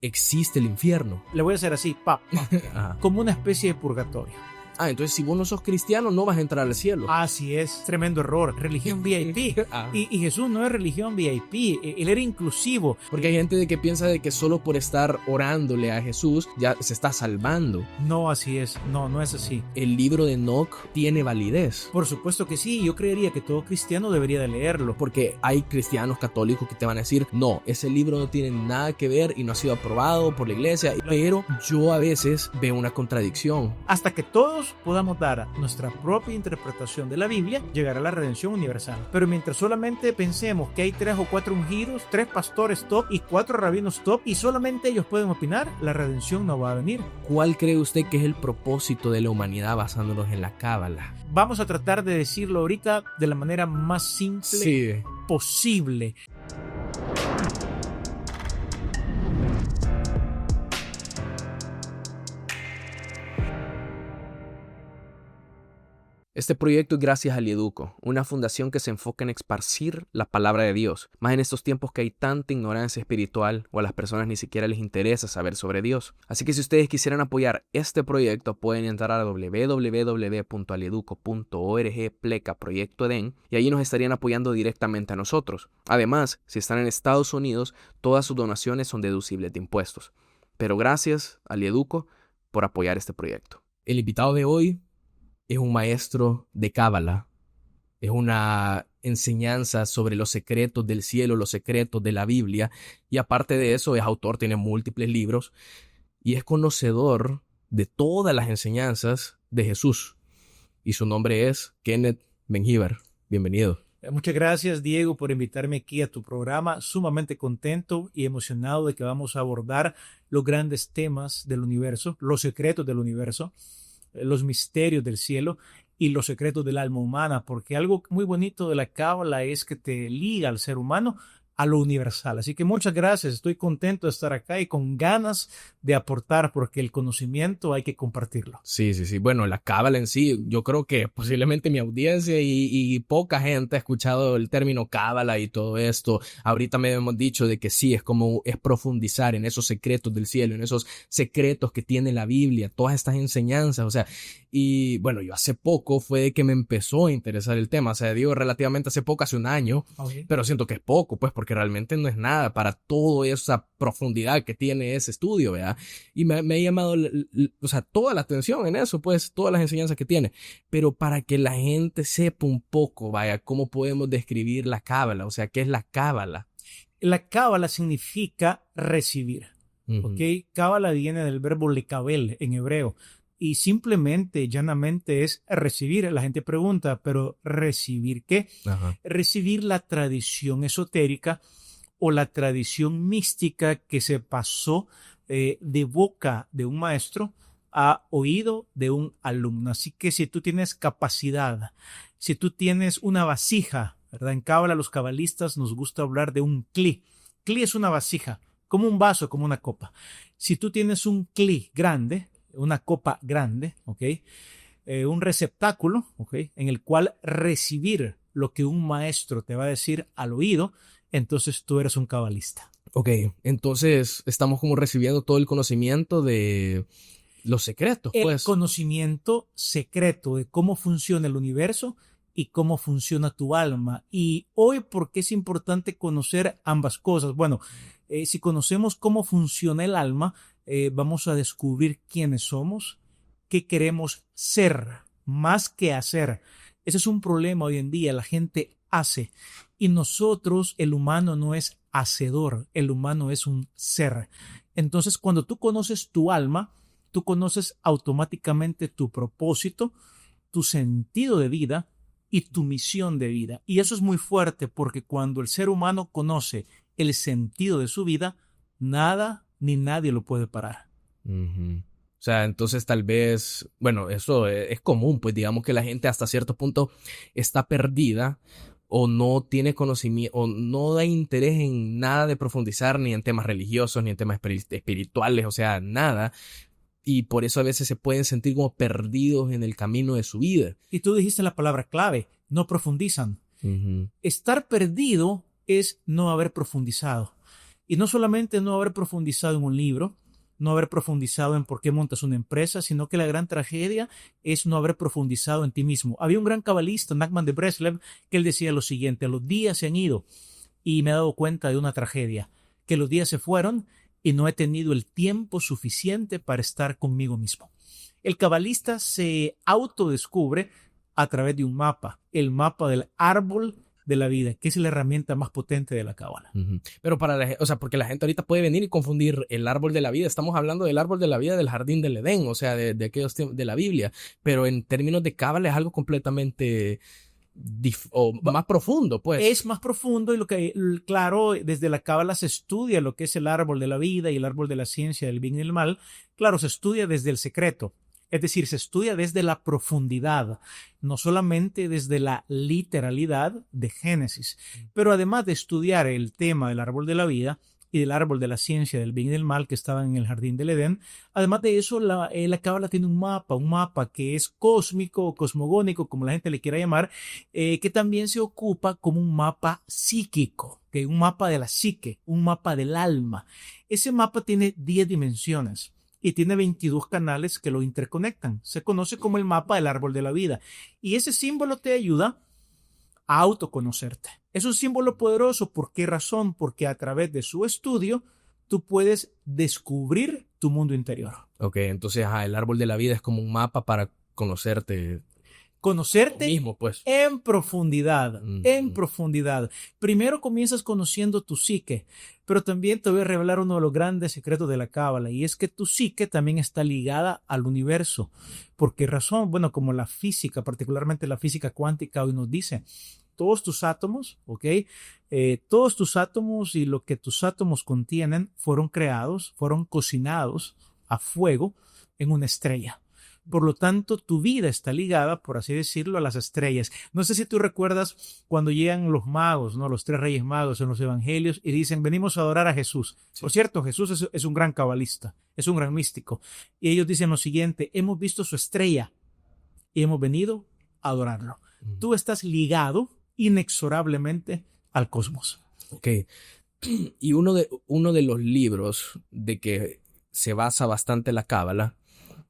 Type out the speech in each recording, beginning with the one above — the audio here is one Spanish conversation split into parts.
existe el infierno. Le voy a hacer así, Ajá. como una especie de purgatorio. Entonces si vos no sos cristiano no vas a entrar al cielo. Así es, tremendo error. Religión VIP. Y Jesús no es religión VIP, él era inclusivo. Porque hay gente que piensa de que solo por estar orándole a Jesús ya se está salvando. No, así es, no es así. El libro de Enoch tiene validez. Por supuesto que sí, yo creería que todo cristiano debería de leerlo. Porque hay cristianos católicos que te van a decir, no, ese libro no tiene nada que ver y no ha sido aprobado por la iglesia. Pero yo a veces veo una contradicción. Hasta que todos podamos dar nuestra propia interpretación de la Biblia, llegará la redención universal. Pero mientras solamente pensemos que hay 3 o 4 ungidos, 3 pastores top y 4 rabinos top y solamente ellos pueden opinar, la redención no va a venir. ¿Cuál cree usted que es el propósito de la humanidad basándonos en la Cábala? Vamos a tratar de decirlo ahorita de la manera más simple posible. Este proyecto es gracias a Lieduco, una fundación que se enfoca en esparcir la palabra de Dios, más en estos tiempos que hay tanta ignorancia espiritual o a las personas ni siquiera les interesa saber sobre Dios. Así que si ustedes quisieran apoyar este proyecto, pueden entrar a www.alieduco.org/proyecto Edén y allí nos estarían apoyando directamente a nosotros. Además, si están en Estados Unidos, todas sus donaciones son deducibles de impuestos. Pero gracias a Lieduco por apoyar este proyecto. El invitado de hoy es un maestro de Cábala, es una enseñanza sobre los secretos del cielo, los secretos de la Biblia, y aparte de eso es autor, tiene múltiples libros, y es conocedor de todas las enseñanzas de Jesús. Y su nombre es Kenneth Ben-Hiber. Bienvenido. Muchas gracias, Diego, por invitarme aquí a tu programa. Sumamente contento y emocionado de que vamos a abordar los grandes temas del universo, los secretos del universo, los misterios del cielo y los secretos del alma humana, porque algo muy bonito de la Cábala es que te liga al ser humano a lo universal. Así que muchas gracias, estoy contento de estar acá y con ganas de aportar, porque el conocimiento hay que compartirlo. Sí. Bueno, la Cábala en sí, yo creo que posiblemente mi audiencia y poca gente ha escuchado el término Cábala y todo esto. Ahorita me hemos dicho de que sí, es profundizar en esos secretos del cielo, en esos secretos que tiene la Biblia, todas estas enseñanzas, o sea, y bueno, yo hace poco fue que me empezó a interesar el tema, o sea, digo relativamente hace poco, hace un año, pero siento que es poco, pues, porque realmente no es nada para toda esa profundidad que tiene ese estudio, ¿verdad? Y me ha llamado, o sea, toda la atención en eso, pues, todas las enseñanzas que tiene. Pero para que la gente sepa un poco, vaya, cómo podemos describir la Cábala, o sea, ¿qué es la Cábala? La Cábala significa recibir, ¿ok? Cábala viene del verbo lekabel en hebreo y simplemente, llanamente es recibir. La gente pregunta, ¿pero recibir qué? Recibir la tradición esotérica o la tradición mística que se pasó de boca de un maestro a oído de un alumno. Así que si tú tienes capacidad, si tú tienes una vasija, ¿verdad? En Cábala los cabalistas nos gusta hablar de un cli. Cli es una vasija, como un vaso, como una copa. Si tú tienes un cli grande, una copa grande, ¿ok? Un receptáculo, ¿ok? En el cual recibir lo que un maestro te va a decir al oído, entonces tú eres un cabalista. Ok, entonces estamos como recibiendo todo el conocimiento de los secretos, pues. El conocimiento secreto de cómo funciona el universo y cómo funciona tu alma. Y hoy, ¿por qué es importante conocer ambas cosas? Bueno, si conocemos cómo funciona el alma, vamos a descubrir quiénes somos, qué queremos ser, más que hacer. Ese es un problema hoy en día, la gente hace. Y nosotros, el humano no es hacedor, el humano es un ser. Entonces, cuando tú conoces tu alma, tú conoces automáticamente tu propósito, tu sentido de vida y tu misión de vida. Y eso es muy fuerte porque cuando el ser humano conoce el sentido de su vida, nada ni nadie lo puede parar. O sea, entonces tal vez, bueno, eso es común, pues digamos que la gente hasta cierto punto está perdida o no tiene conocimiento o no da interés en nada de profundizar ni en temas religiosos ni en temas espirituales, o sea, nada. Y por eso a veces se pueden sentir como perdidos en el camino de su vida. Y tú dijiste la palabra clave, no profundizan. Estar perdido es no haber profundizado. Y no solamente no haber profundizado en un libro, no haber profundizado en por qué montas una empresa, sino que la gran tragedia es no haber profundizado en ti mismo. Había un gran cabalista, Nachman de Breslev, que él decía lo siguiente: los días se han ido y me he dado cuenta de una tragedia, que los días se fueron y no he tenido el tiempo suficiente para estar conmigo mismo. El cabalista se autodescubre a través de un mapa, el mapa del árbol de la vida, que es la herramienta más potente de la cábala. Pero porque la gente ahorita puede venir y confundir el árbol de la vida. Estamos hablando del árbol de la vida del jardín del Edén, o sea, de aquellos tiempos de la Biblia. Pero en términos de cábala es algo completamente más profundo, pues. Es más profundo y claro, desde la cábala se estudia lo que es el árbol de la vida y el árbol de la ciencia del bien y el mal. Claro, se estudia desde el secreto. Es decir, se estudia desde la profundidad, no solamente desde la literalidad de Génesis, pero además de estudiar el tema del árbol de la vida y del árbol de la ciencia del bien y del mal que estaban en el jardín del Edén, además de eso, la cábala tiene un mapa que es cósmico o cosmogónico, como la gente le quiera llamar, que también se ocupa como un mapa psíquico, que es un mapa de la psique, un mapa del alma. Ese mapa tiene 10 dimensiones. Y tiene 22 canales que lo interconectan. Se conoce como el mapa del árbol de la vida. Y ese símbolo te ayuda a autoconocerte. Es un símbolo poderoso. ¿Por qué razón? Porque a través de su estudio tú puedes descubrir tu mundo interior. Ok, entonces el árbol de la vida es como un mapa para conocerte. Conocerte mismo, pues. en profundidad, en profundidad. Primero comienzas conociendo tu psique, pero también te voy a revelar uno de los grandes secretos de la cábala, y es que tu psique también está ligada al universo. ¿Por qué razón? Bueno, como la física, particularmente la física cuántica hoy nos dice, todos tus átomos, ¿ok? Todos tus átomos y lo que tus átomos contienen fueron creados, fueron cocinados a fuego en una estrella. Por lo tanto, tu vida está ligada, por así decirlo, a las estrellas. No sé si tú recuerdas cuando llegan los magos, ¿no? Los 3 reyes magos en los evangelios y dicen, venimos a adorar a Jesús. Sí. Por cierto, Jesús es un gran cabalista, es un gran místico. Y ellos dicen lo siguiente, hemos visto su estrella y hemos venido a adorarlo. Tú estás ligado inexorablemente al cosmos. Ok. Y uno de los libros de que se basa bastante la cábala,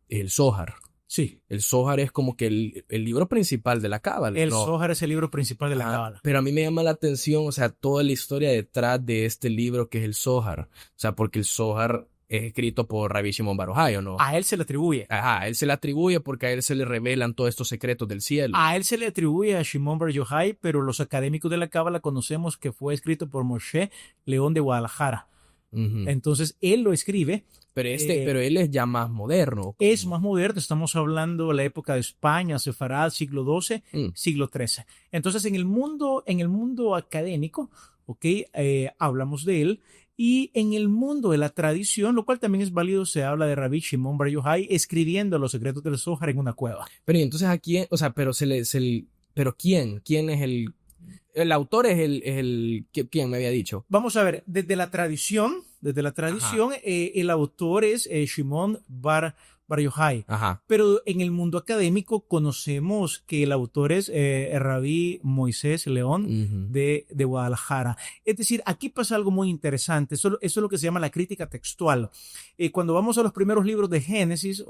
el Zohar. Sí. El Zohar es como que el libro principal de la cábala. El Zohar es el libro principal de la cábala. Pero a mí me llama la atención, o sea, toda la historia detrás de este libro que es el Zohar. O sea, porque el Zohar es escrito por Rabbi Shimon Bar Yochai, ¿o no? A él se le atribuye. Ajá, a él se le atribuye porque a él se le revelan todos estos secretos del cielo. A él se le atribuye a Shimon Bar Yochai, pero los académicos de la cábala conocemos que fue escrito por Moshe León de Guadalajara. Entonces, él lo escribe. Pero él es ya más moderno. Es más moderno, estamos hablando de la época de España, Sefarad, siglo XII, siglo XIII. Entonces, en el mundo académico, hablamos de él, y en el mundo de la tradición, lo cual también es válido, se habla de Rabbi Shimon Bar Yochai escribiendo los secretos del Zohar en una cueva. Pero entonces aquí, o sea, pero ¿quién es el autor? ¿Quién me había dicho? Vamos a ver, desde la tradición, el autor es Shimon Bar Yochai. Ajá. Pero en el mundo académico conocemos que el autor es Rabí Moisés León de Guadalajara. Es decir, aquí pasa algo muy interesante. Eso es lo que se llama la crítica textual. Cuando vamos a los primeros libros de Génesis,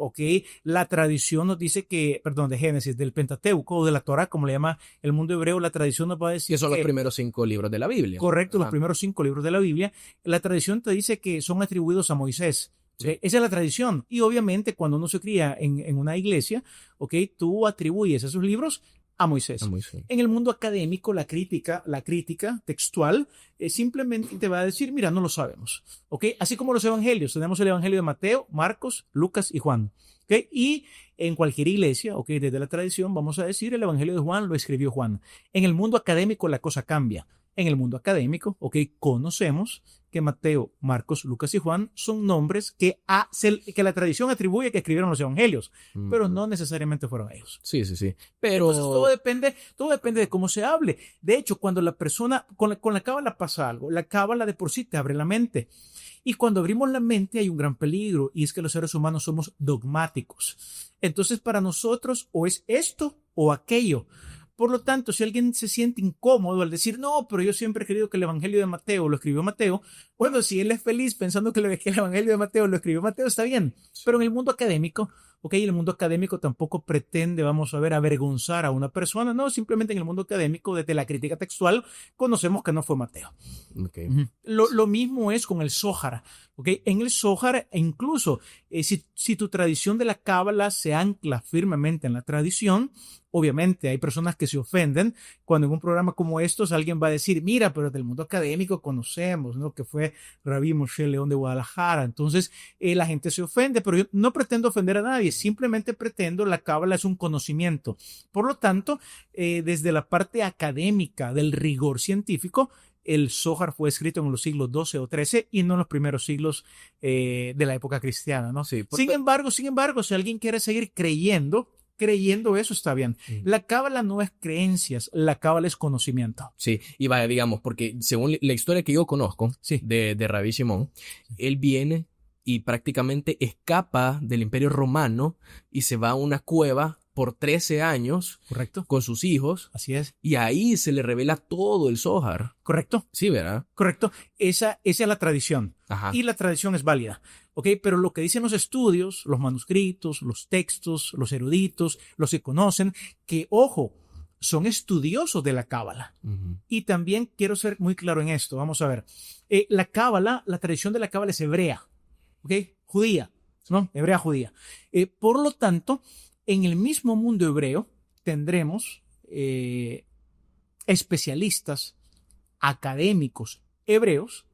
la tradición nos dice que, de Génesis, del Pentateuco o de la Torá, como le llama el mundo hebreo, la tradición nos va a decir que son los primeros 5 libros de la Biblia. Correcto, los primeros 5 libros de la Biblia. La tradición te dice que son atribuidos a Moisés. Sí. Esa es la tradición. Y obviamente cuando uno se cría en una iglesia, tú atribuyes esos libros a Moisés. En el mundo académico, la crítica textual simplemente te va a decir, mira, no lo sabemos. Así como los evangelios. Tenemos el evangelio de Mateo, Marcos, Lucas y Juan. Y en cualquier iglesia, desde la tradición, vamos a decir, el evangelio de Juan lo escribió Juan. En el mundo académico la cosa cambia. En el mundo académico, conocemos que Mateo, Marcos, Lucas y Juan son nombres que la tradición atribuye que escribieron los evangelios, pero no necesariamente fueron ellos. Sí. Pero entonces, todo depende de cómo se hable. De hecho, cuando la persona, con la cábala pasa algo, la cábala de por sí te abre la mente. Y cuando abrimos la mente hay un gran peligro, y es que los seres humanos somos dogmáticos. Entonces, para nosotros, o es esto o aquello. Por lo tanto, si alguien se siente incómodo al decir, no, pero yo siempre he creído que el Evangelio de Mateo lo escribió Mateo, bueno, si él es feliz pensando que el Evangelio de Mateo lo escribió Mateo, está bien. Pero en el mundo académico, el mundo académico tampoco pretende, vamos a ver, avergonzar a una persona. No, simplemente en el mundo académico, desde la crítica textual, conocemos que no fue Mateo. Okay. Lo mismo es con el Zohar. En el Zohar, incluso si tu tradición de la Cábala se ancla firmemente en la tradición, obviamente hay personas que se ofenden cuando en un programa como estos alguien va a decir, mira, pero del mundo académico conocemos, ¿no? Que fue Rabí Moshe León de Guadalajara. Entonces la gente se ofende, pero yo no pretendo ofender a nadie, simplemente pretendo, la Cábala es un conocimiento. Por lo tanto, desde la parte académica del rigor científico, el Zohar fue escrito en los siglos XII o XIII y no en los primeros siglos de la época cristiana, ¿no? Sí, sin embargo, si alguien quiere seguir creyendo eso, está bien. La Cábala no es creencias, la Cábala es conocimiento. Sí, y vaya, digamos, porque según la historia que yo conozco de Rabí Shimon, él viene y prácticamente escapa del Imperio Romano y se va a una cueva por 13 años. Correcto. Con sus hijos. Así es. Y ahí se le revela todo el Zohar. Correcto. Sí, ¿verdad? Correcto. Esa es la tradición. Ajá. Y la tradición es válida. Pero lo que dicen los estudios, los manuscritos, los textos, los eruditos, los que conocen, que, ojo, son estudiosos de la Cábala. Y también quiero ser muy claro en esto. Vamos a ver. La Cábala, la tradición de la Cábala es hebrea. Judía, ¿no? Hebrea judía. Por lo tanto, en el mismo mundo hebreo tendremos especialistas, académicos hebreos,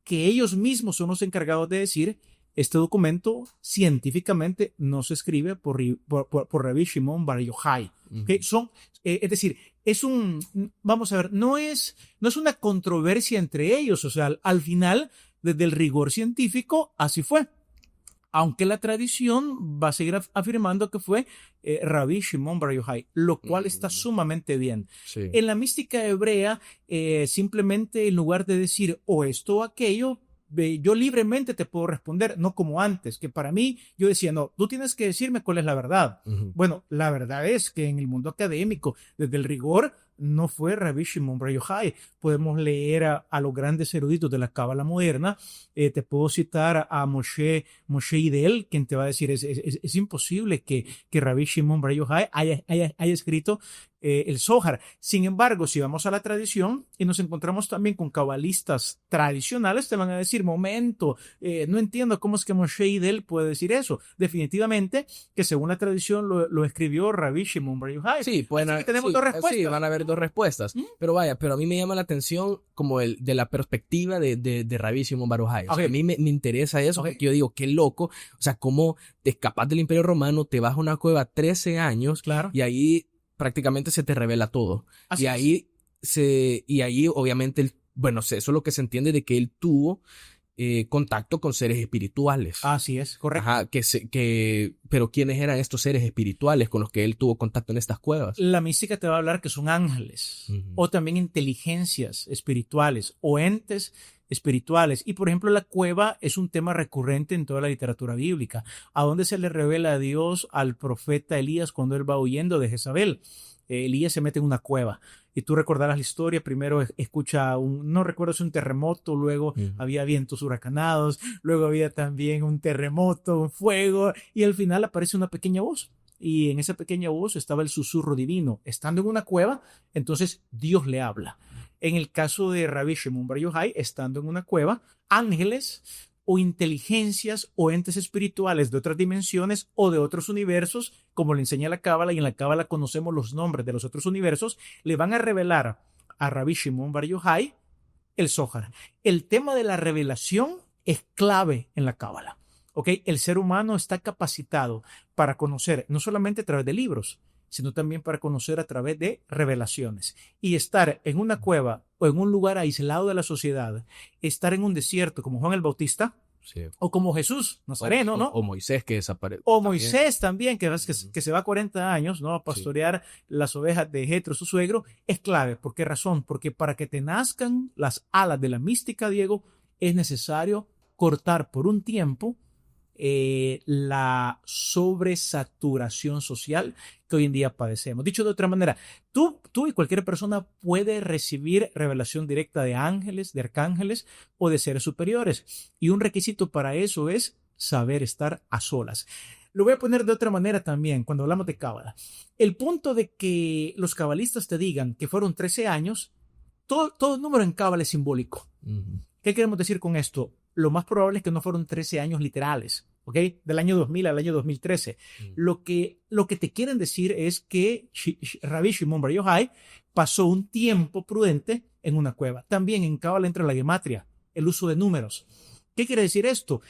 que ellos mismos son los encargados de decir, este documento científicamente no se escribe por Rabí Shimon Bar Yochai. Es decir, vamos a ver, no es una controversia entre ellos, o sea, al final, desde el rigor científico, así fue. Aunque la tradición va a seguir afirmando que fue Rabí Shimon Bar Yochai, lo cual está sumamente bien. Sí. En la mística hebrea, simplemente en lugar de decir o esto o aquello, yo libremente te puedo responder, no como antes, que para mí yo decía, no, tú tienes que decirme cuál es la verdad. Bueno, la verdad es que en el mundo académico, desde el rigor, no fue Rabí Shimon Bar Yochai. Podemos leer a los grandes eruditos de la Cábala moderna. Te puedo citar a Moshe Idel, quien te va a decir, es imposible que Rabí Shimon Bar Yochai haya escrito el Zohar. Sin embargo, si vamos a la tradición y nos encontramos también con cabalistas tradicionales, te van a decir, momento, no entiendo cómo es que Moshe Idel puede decir eso. Definitivamente que según la tradición lo escribió Rabí Shimon Bar Yochai. Sí, tenemos dos respuestas. Sí, van a haber dos respuestas. Pero vaya, a mí me llama la atención como de la perspectiva de Rabí Shimon Bar Yochai. O sea, a mí me interesa eso porque yo digo, qué loco. O sea, cómo te escapas del Imperio Romano, te vas a una cueva 13 años claro. Y ahí prácticamente se te revela todo. Así y ahí obviamente, eso es lo que se entiende de que él tuvo contacto con seres espirituales. Así es, correcto. Ajá, pero ¿quiénes eran estos seres espirituales con los que él tuvo contacto en estas cuevas? La mística te va a hablar que son ángeles, o también inteligencias espirituales, o entes espirituales. Y por ejemplo, la cueva es un tema recurrente en toda la literatura bíblica. ¿A dónde se le revela a Dios al profeta Elías cuando él va huyendo de Jezabel? Elías se mete en una cueva. Y tú recordarás la historia, primero escucha no recuerdo si un terremoto, luego había vientos huracanados, luego había también un terremoto, un fuego, y al final aparece una pequeña voz. Y en esa pequeña voz estaba el susurro divino. Estando en una cueva, entonces Dios le habla. En el caso de Rabí Shimon Bar Yochai, estando en una cueva, ángeles o inteligencias o entes espirituales de otras dimensiones o de otros universos, como le enseña la Cábala, y en la Cábala conocemos los nombres de los otros universos, le van a revelar a Rabí Shimon Bar Yochai el Zohar. El tema de la revelación es clave en la Cábala. El ser humano está capacitado para conocer no solamente a través de libros, sino también para conocer a través de revelaciones. Y estar en una cueva o en un lugar aislado de la sociedad, estar en un desierto como Juan el Bautista, sí, o como Jesús Nazareno, ¿no? O Moisés que desaparece. O Moisés también, que se va 40 años, ¿no? A pastorear las ovejas de Jetro, su suegro, es clave. ¿Por qué razón? Porque para que te nazcan las alas de la mística, Diego, es necesario cortar por un tiempo la sobresaturación social que hoy en día padecemos. Dicho de otra manera, tú y cualquier persona puede recibir revelación directa de ángeles, de arcángeles o de seres superiores. Y un requisito para eso es saber estar a solas. Lo voy a poner de otra manera también cuando hablamos de cábala. El punto de que los cabalistas te digan que fueron 13 años, todo número en cábala es simbólico. ¿Qué queremos decir con esto? Lo más probable es que no fueron 13 años literales, ¿ok? Del año 2000 al año 2013. Lo que te quieren decir es que Rabbi Shimon Bar Yochai pasó un tiempo prudente en una cueva. También en cábala entra la gematria, el uso de números. ¿Qué quiere decir esto?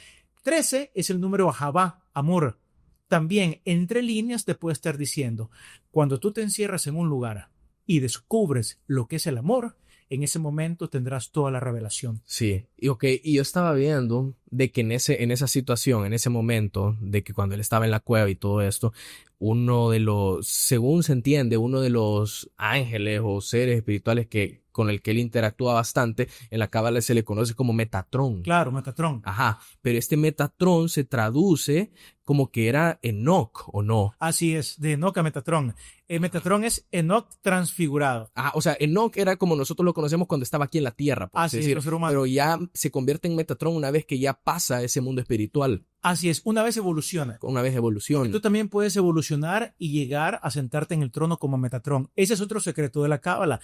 13 es el número Ahavá, amor. También entre líneas te puede estar diciendo, cuando tú te encierras en un lugar y descubres lo que es el amor, en ese momento tendrás toda la revelación. Sí, y yo estaba viendo de que en esa situación, en ese momento, de que cuando él estaba en la cueva y todo esto, según se entiende, uno de los ángeles o seres espirituales con el que él interactúa bastante, en la cábala se le conoce como Metatrón. Claro, Metatrón. Ajá, pero este Metatrón se traduce como que era Enoc, ¿o no? Así es, de Enoc a Metatrón. Metatrón es Enoc transfigurado. Ah, o sea, Enoc era como nosotros lo conocemos cuando estaba aquí en la tierra, por así decir, pero ya se convierte en Metatrón una vez que ya pasa ese mundo espiritual. Así es, una vez evoluciona. Una vez evoluciona. Tú también puedes evolucionar y llegar a sentarte en el trono como Metatrón. Ese es otro secreto de la cábala.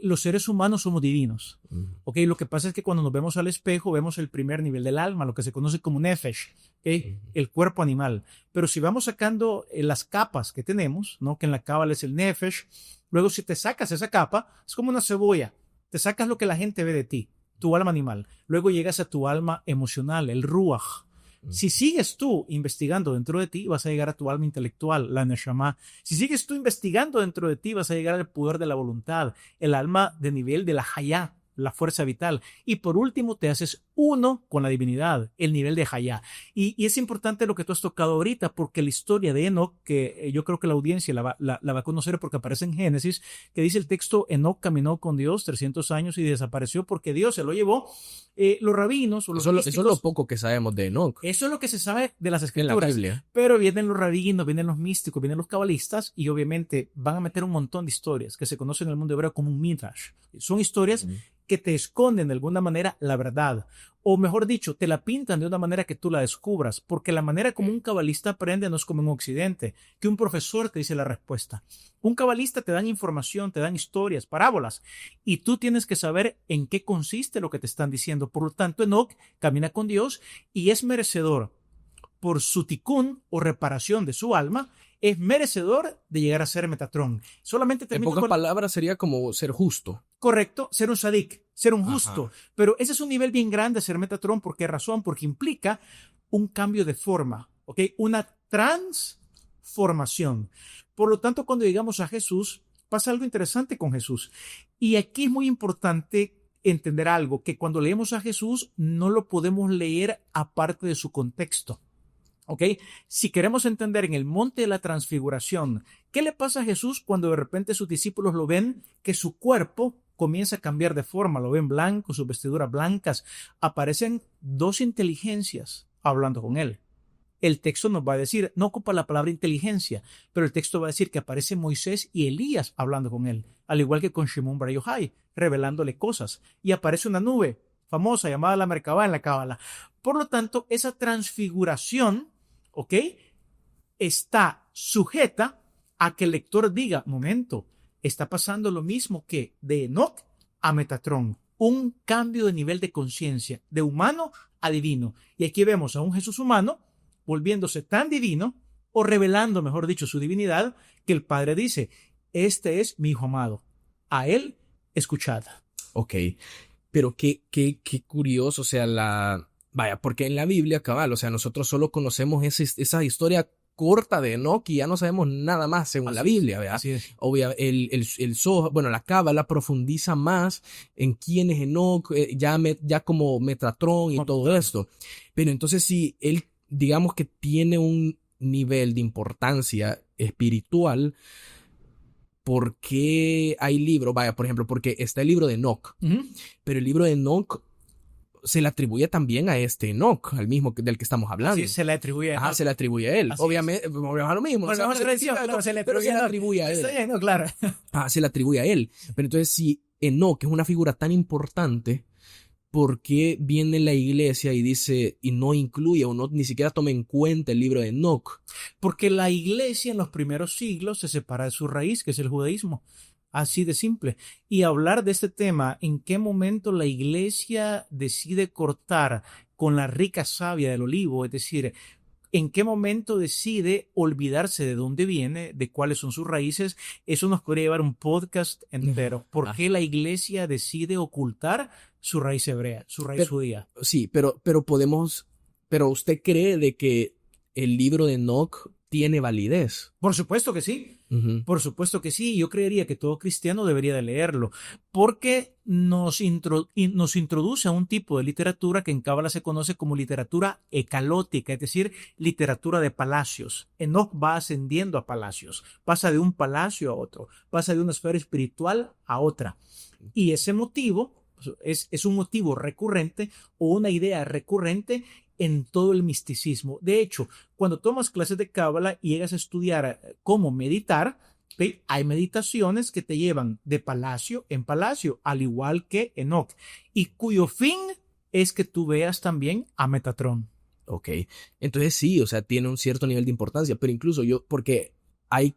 Los seres humanos somos divinos. ¿Okay? Lo que pasa es que cuando nos vemos al espejo, vemos el primer nivel del alma, lo que se conoce como nefesh, ¿okay? El cuerpo animal. Pero si vamos sacando las capas que tenemos, ¿no? Que en la cábala es el nefesh, luego si te sacas esa capa, es como una cebolla. Te sacas lo que la gente ve de ti, tu alma animal. Luego llegas a tu alma emocional, el ruach. Si sigues tú investigando dentro de ti, vas a llegar a tu alma intelectual, la neshama. Si sigues tú investigando dentro de ti, vas a llegar al poder de la voluntad, el alma de nivel de la hayá, la fuerza vital. Y por último, te haces uno con la divinidad, el nivel de hayá. Y es importante lo que tú has tocado ahorita, porque la historia de Enoc, que yo creo que la audiencia la va a conocer porque aparece en Génesis, que dice el texto, Enoc caminó con Dios 300 años y desapareció porque Dios se lo llevó. Los rabinos o los eso es lo poco que sabemos de Enoc. Eso es lo que se sabe de las escrituras. En la Biblia. Pero vienen los rabinos, vienen los místicos, vienen los cabalistas y obviamente van a meter un montón de historias que se conocen en el mundo hebreo como un midrash. Son historias que te esconden de alguna manera la verdad. O mejor dicho, te la pintan de una manera que tú la descubras, porque la manera como un cabalista aprende no es como en Occidente, que un profesor te dice la respuesta. Un cabalista te dan información, te dan historias, parábolas, y tú tienes que saber en qué consiste lo que te están diciendo. Por lo tanto, Enoc camina con Dios y es merecedor por su tikkun o reparación de su alma, es merecedor de llegar a ser Metatrón. Solamente en pocas palabras sería como ser justo. Correcto, ser un sadik, ser un justo. Ajá. Pero ese es un nivel bien grande, ser Metatrón. ¿Por qué razón? Porque implica un cambio de forma, ¿ok? Una transformación. Por lo tanto, cuando llegamos a Jesús, pasa algo interesante con Jesús. Y aquí es muy importante entender algo, que cuando leemos a Jesús no lo podemos leer aparte de su contexto. ¿Ok? Si queremos entender en el monte de la transfiguración, ¿qué le pasa a Jesús cuando de repente sus discípulos lo ven que su cuerpo comienza a cambiar de forma? Lo ven blanco, sus vestiduras blancas. Aparecen dos inteligencias hablando con él. El texto nos va a decir, no ocupa la palabra inteligencia, pero el texto va a decir que aparece Moisés y Elías hablando con él, al igual que con Shimon Bar Yochai, revelándole cosas. Y aparece una nube famosa llamada la Merkabá en la Cábala. Por lo tanto, esa transfiguración, ¿ok?, está sujeta a que el lector diga, momento, está pasando lo mismo que de Enoc a Metatrón, un cambio de nivel de conciencia, de humano a divino. Y aquí vemos a un Jesús humano volviéndose tan divino, o revelando, mejor dicho, su divinidad, que el Padre dice, este es mi Hijo amado, a él escuchad. Ok, pero qué curioso, o sea, vaya, porque en la Biblia, cabal, o sea, nosotros solo conocemos esa historia corta de Enoc y ya no sabemos nada más según así la Biblia, ¿verdad? Así es. Bueno, la Cábala profundiza más en quién es Enoc, ya como Metatrón y todo esto. Pero entonces si él, digamos que tiene un nivel de importancia espiritual, ¿por qué hay libros? Vaya, por ejemplo, porque está el libro de Enoc, pero el libro de Enoc se le atribuye también a este Enoc, al mismo del que estamos hablando. Sí, se le atribuye a Enoc. Se le atribuye a él. Así obviamente, es lo mismo. Bueno, no, claro, se le atribuye a él. Está bien, no, claro. Se le atribuye a él. Pero entonces, si Enoc es una figura tan importante, ¿por qué viene la iglesia y dice, y no incluye o no ni siquiera toma en cuenta el libro de Enoc? Porque la iglesia en los primeros siglos se separa de su raíz, que es el judaísmo. Así de simple. Y hablar de este tema, en qué momento la iglesia decide cortar con la rica savia del olivo, es decir, en qué momento decide olvidarse de dónde viene, de cuáles son sus raíces, eso nos podría llevar un podcast entero. ¿Por qué la iglesia decide ocultar su raíz hebrea, su raíz judía? Sí, pero ¿usted cree de que el libro de Enoc tiene validez? Por supuesto que sí. Por supuesto que sí. Yo creería que todo cristiano debería de leerlo porque nos introduce a un tipo de literatura que en Cábala se conoce como literatura ecalótica, es decir, literatura de palacios. Enoc va ascendiendo a palacios, pasa de un palacio a otro, pasa de una esfera espiritual a otra. Y ese motivo es un motivo recurrente o una idea recurrente en todo el misticismo. De hecho, cuando tomas clases de Cábala y llegas a estudiar cómo meditar, ¿okay? Hay meditaciones que te llevan de palacio en palacio, al igual que Enoc, y cuyo fin es que tú veas también a Metatrón. Ok, entonces sí, o sea, tiene un cierto nivel de importancia, pero incluso porque hay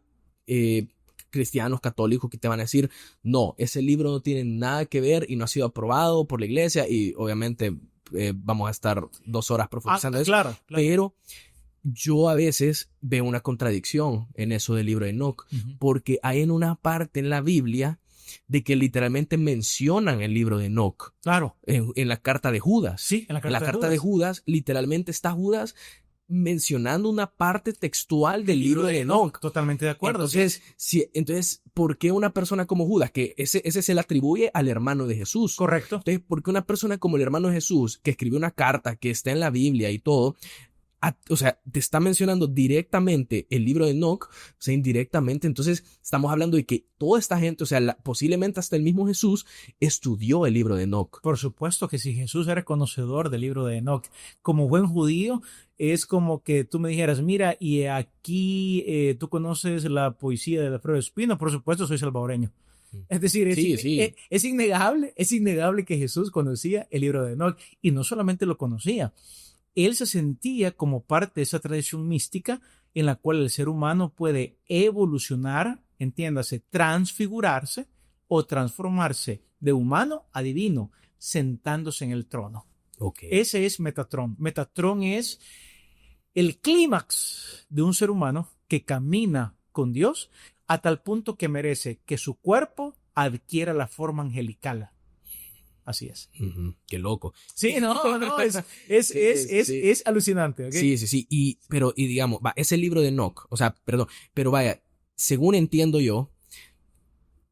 cristianos católicos que te van a decir, no, ese libro no tiene nada que ver y no ha sido aprobado por la iglesia, y obviamente vamos a estar 2 horas profundizando eso. Claro. Pero yo a veces veo una contradicción en eso del libro de Enoc, porque hay en una parte en la Biblia de que literalmente mencionan el libro de Enoc. Claro. En la carta de Judas. Sí, en la carta de Judas, literalmente está Judas mencionando una parte textual del libro de Enoc. Totalmente de acuerdo. Entonces, ¿por qué una persona como Judas, que ese se le atribuye al hermano de Jesús? Correcto. Entonces, ¿por qué una persona como el hermano de Jesús, que escribió una carta que está en la Biblia y todo, o sea, te está mencionando directamente el libro de Enoc, o sea, indirectamente? Entonces, estamos hablando de que toda esta gente, o sea, posiblemente hasta el mismo Jesús estudió el libro de Enoc. Por supuesto que si Jesús era conocedor del libro de Enoc, como buen judío, es como que tú me dijeras, mira, y aquí tú conoces la poesía de Alfredo Espino, por supuesto soy salvadoreño. Es decir, es innegable que Jesús conocía el libro de Enoc, y no solamente lo conocía, él se sentía como parte de esa tradición mística en la cual el ser humano puede evolucionar, entiéndase, transfigurarse o transformarse de humano a divino, sentándose en el trono. Okay. Ese es Metatrón. Metatrón es el clímax de un ser humano que camina con Dios a tal punto que merece que su cuerpo adquiera la forma angelical. Así es. Qué loco. Sí, es alucinante. ¿Okay? Sí. Y digamos, ese libro de Enoc, o sea, perdón, pero vaya, según entiendo yo,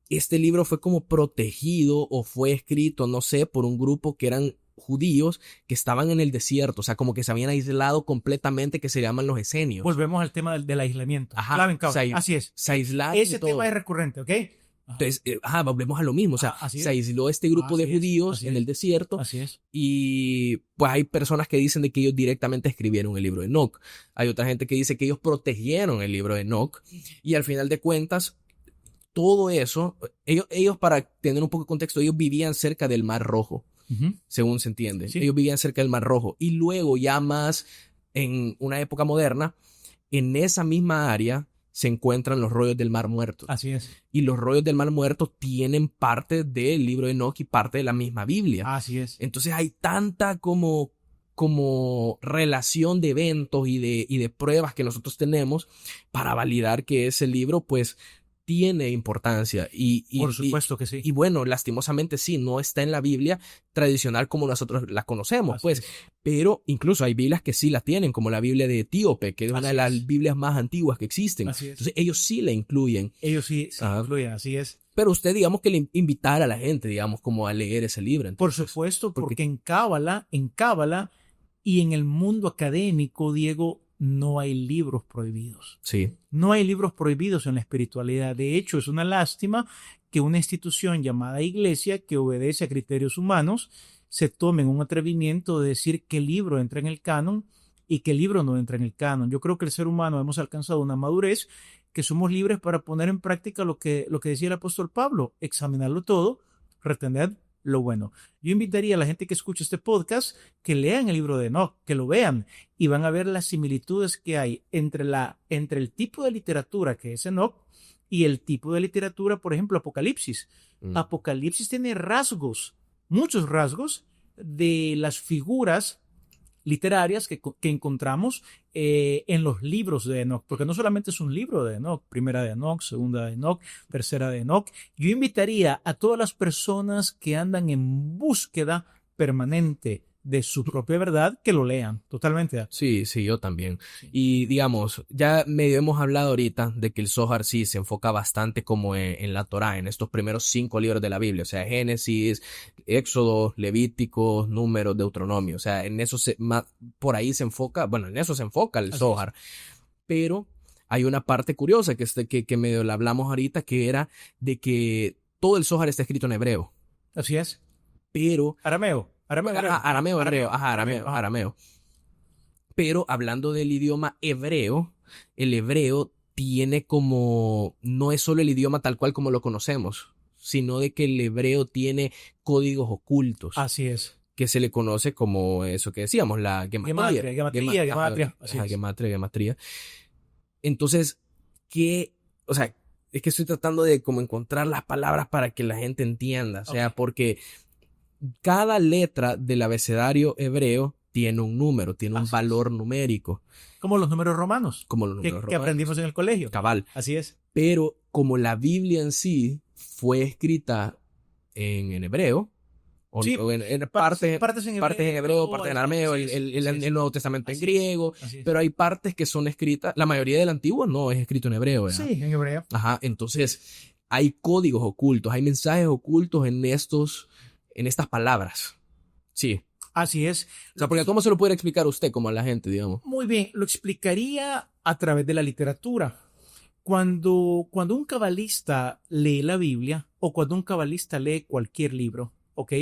este libro fue como protegido o fue escrito, no sé, por un grupo que eran judíos que estaban en el desierto, o sea, como que se habían aislado completamente, que se llaman los esenios. Volvemos al tema del aislamiento. Ajá. Así es. Se aislaron. Ese tema es recurrente, ¿ok? Entonces, volvemos a lo mismo, o sea, se aisló este grupo de judíos en el desierto. Así es. Y pues hay personas que dicen de que ellos directamente escribieron el libro de Enoc. Hay otra gente que dice que ellos protegieron el libro de Enoc. Y al final de cuentas, todo eso, ellos para tener un poco de contexto, ellos vivían cerca del Mar Rojo, según se entiende. Sí. Ellos vivían cerca del Mar Rojo. Y luego ya más en una época moderna, en esa misma área se encuentran los rollos del Mar Muerto. Así es. Y los rollos del Mar Muerto tienen parte del libro de Enoc y parte de la misma Biblia. Así es. Entonces hay tanta como relación de eventos y de pruebas que nosotros tenemos para validar que ese libro, pues, tiene importancia. Por supuesto que sí. Y bueno, lastimosamente sí, no está en la Biblia tradicional como nosotros la conocemos, pues. Pero incluso hay Biblias que sí la tienen, como la Biblia de Etíope, que es una de las Biblias más antiguas que existen. Así es. Entonces ellos sí la incluyen. Ellos sí incluyen, así es. Pero usted, digamos, que le invitara a la gente, digamos, como a leer ese libro. Entonces, por supuesto, porque en Cábala y en el mundo académico, Diego, no hay libros prohibidos. Sí. No hay libros prohibidos en la espiritualidad. De hecho, es una lástima que una institución llamada iglesia, que obedece a criterios humanos, se tomen un atrevimiento de decir qué libro entra en el canon y qué libro no entra en el canon. Yo creo que el ser humano hemos alcanzado una madurez que somos libres para poner en práctica lo que decía el apóstol Pablo, examinarlo todo, retener lo bueno. Yo invitaría a la gente que escucha este podcast que lean el libro de Enoch, que lo vean y van a ver las similitudes que hay entre el tipo de literatura que es Enoch y el tipo de literatura, por ejemplo, Apocalipsis. Apocalipsis tiene rasgos, muchos rasgos de las figuras literarias que encontramos en los libros de Enoch, porque no solamente es un libro de Enoch, primera de Enoch, segunda de Enoch, tercera de Enoch. Yo invitaría a todas las personas que andan en búsqueda permanente de su propia verdad que lo lean totalmente. Sí, yo también. Y digamos, ya medio hemos hablado ahorita de que el Zohar sí se enfoca bastante como en la Torá, en estos primeros 5 libros de la Biblia, o sea, Génesis, Éxodo, Levítico, Números, Deuteronomio, o sea, en eso por ahí se enfoca, bueno, en eso se enfoca el Zohar. Pero hay una parte curiosa que medio la hablamos ahorita, que era de que todo el Zohar está escrito en hebreo. Así es. Pero arameo. Pero hablando del idioma hebreo, el hebreo tiene como, no es solo el idioma tal cual como lo conocemos, sino de que el hebreo tiene códigos ocultos. Así es. Que se le conoce como eso que decíamos, la gematría. Gematría. Entonces, o sea, es que estoy tratando de como encontrar las palabras para que la gente entienda, o sea, porque cada letra del abecedario hebreo tiene un número, tiene un valor numérico. Como los números romanos. Que aprendimos en el colegio. Cabal. Así es. Pero como la Biblia en sí fue escrita en hebreo, o en partes en hebreo, partes en arameo, el Nuevo Testamento en griego, pero hay partes que son escritas, la mayoría del Antiguo no es escrito en hebreo, ¿verdad? Sí, en hebreo. Ajá, entonces hay códigos ocultos, hay mensajes ocultos en estas palabras. Sí. Así es. O sea, porque ¿cómo se lo puede explicar usted como a la gente, digamos? Muy bien, lo explicaría a través de la literatura. Cuando un cabalista lee la Biblia o cuando un cabalista lee cualquier libro, ¿ok?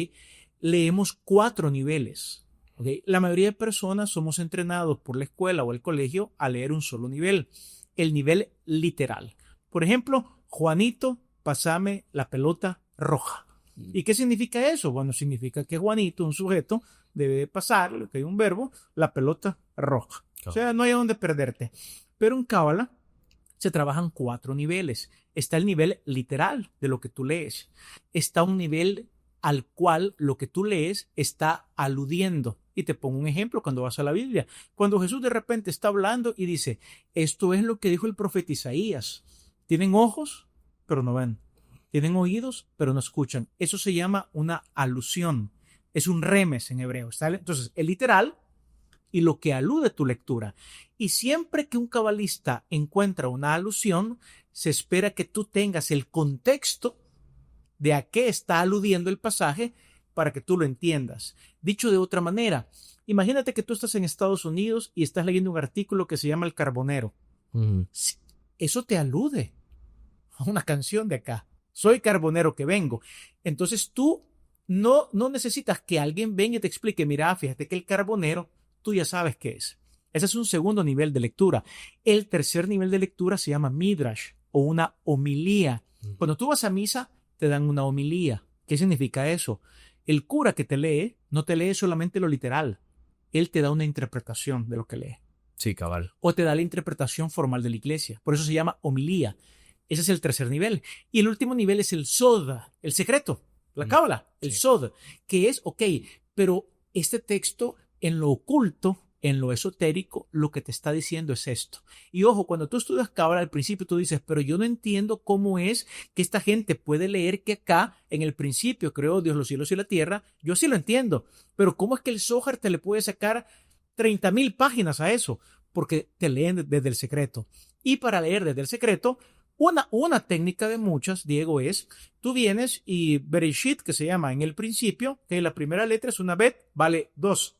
Leemos 4 niveles, ¿ok? La mayoría de personas somos entrenados por la escuela o el colegio a leer un solo nivel, el nivel literal. Por ejemplo, Juanito, pásame la pelota roja. ¿Y qué significa eso? Bueno, significa que Juanito, un sujeto, debe pasar, que hay un verbo, la pelota roja. O sea, no hay donde perderte. Pero en Cábala se trabajan 4 niveles. Está el nivel literal de lo que tú lees. Está un nivel al cual lo que tú lees está aludiendo. Y te pongo un ejemplo cuando vas a la Biblia. Cuando Jesús de repente está hablando y dice, esto es lo que dijo el profeta Isaías. Tienen ojos, pero no ven. Tienen oídos, pero no escuchan. Eso se llama una alusión. Es un remes en hebreo. ¿Sale? Entonces, el literal y lo que alude tu lectura. Y siempre que un cabalista encuentra una alusión, se espera que tú tengas el contexto de a qué está aludiendo el pasaje para que tú lo entiendas. Dicho de otra manera, imagínate que tú estás en Estados Unidos y estás leyendo un artículo que se llama El Carbonero. Eso te alude a una canción de acá. Soy carbonero que vengo. Entonces tú no necesitas que alguien venga y te explique, mira, fíjate que el carbonero, tú ya sabes qué es. Ese es un segundo nivel de lectura. El tercer nivel de lectura se llama midrash o una homilía. Cuando tú vas a misa, te dan una homilía. ¿Qué significa eso? El cura que te lee, no te lee solamente lo literal. Él te da una interpretación de lo que lee. Sí, cabal. O te da la interpretación formal de la iglesia. Por eso se llama homilía. Ese es el tercer nivel. Y el último nivel es el sod, el secreto, la cábala, el sod, que es, ok, pero este texto en lo oculto, en lo esotérico, lo que te está diciendo es esto. Y ojo, cuando tú estudias cábala, al principio tú dices, pero yo no entiendo cómo es que esta gente puede leer que acá, en el principio creó Dios los cielos y la tierra. Yo sí lo entiendo, pero ¿cómo es que el Zohar te le puede sacar 30,000 páginas a eso? Porque te leen desde el secreto. Y para leer desde el secreto, una técnica de muchas, Diego, es, tú vienes y Bereshit, que se llama en el principio, que la primera letra es una bet, vale 2.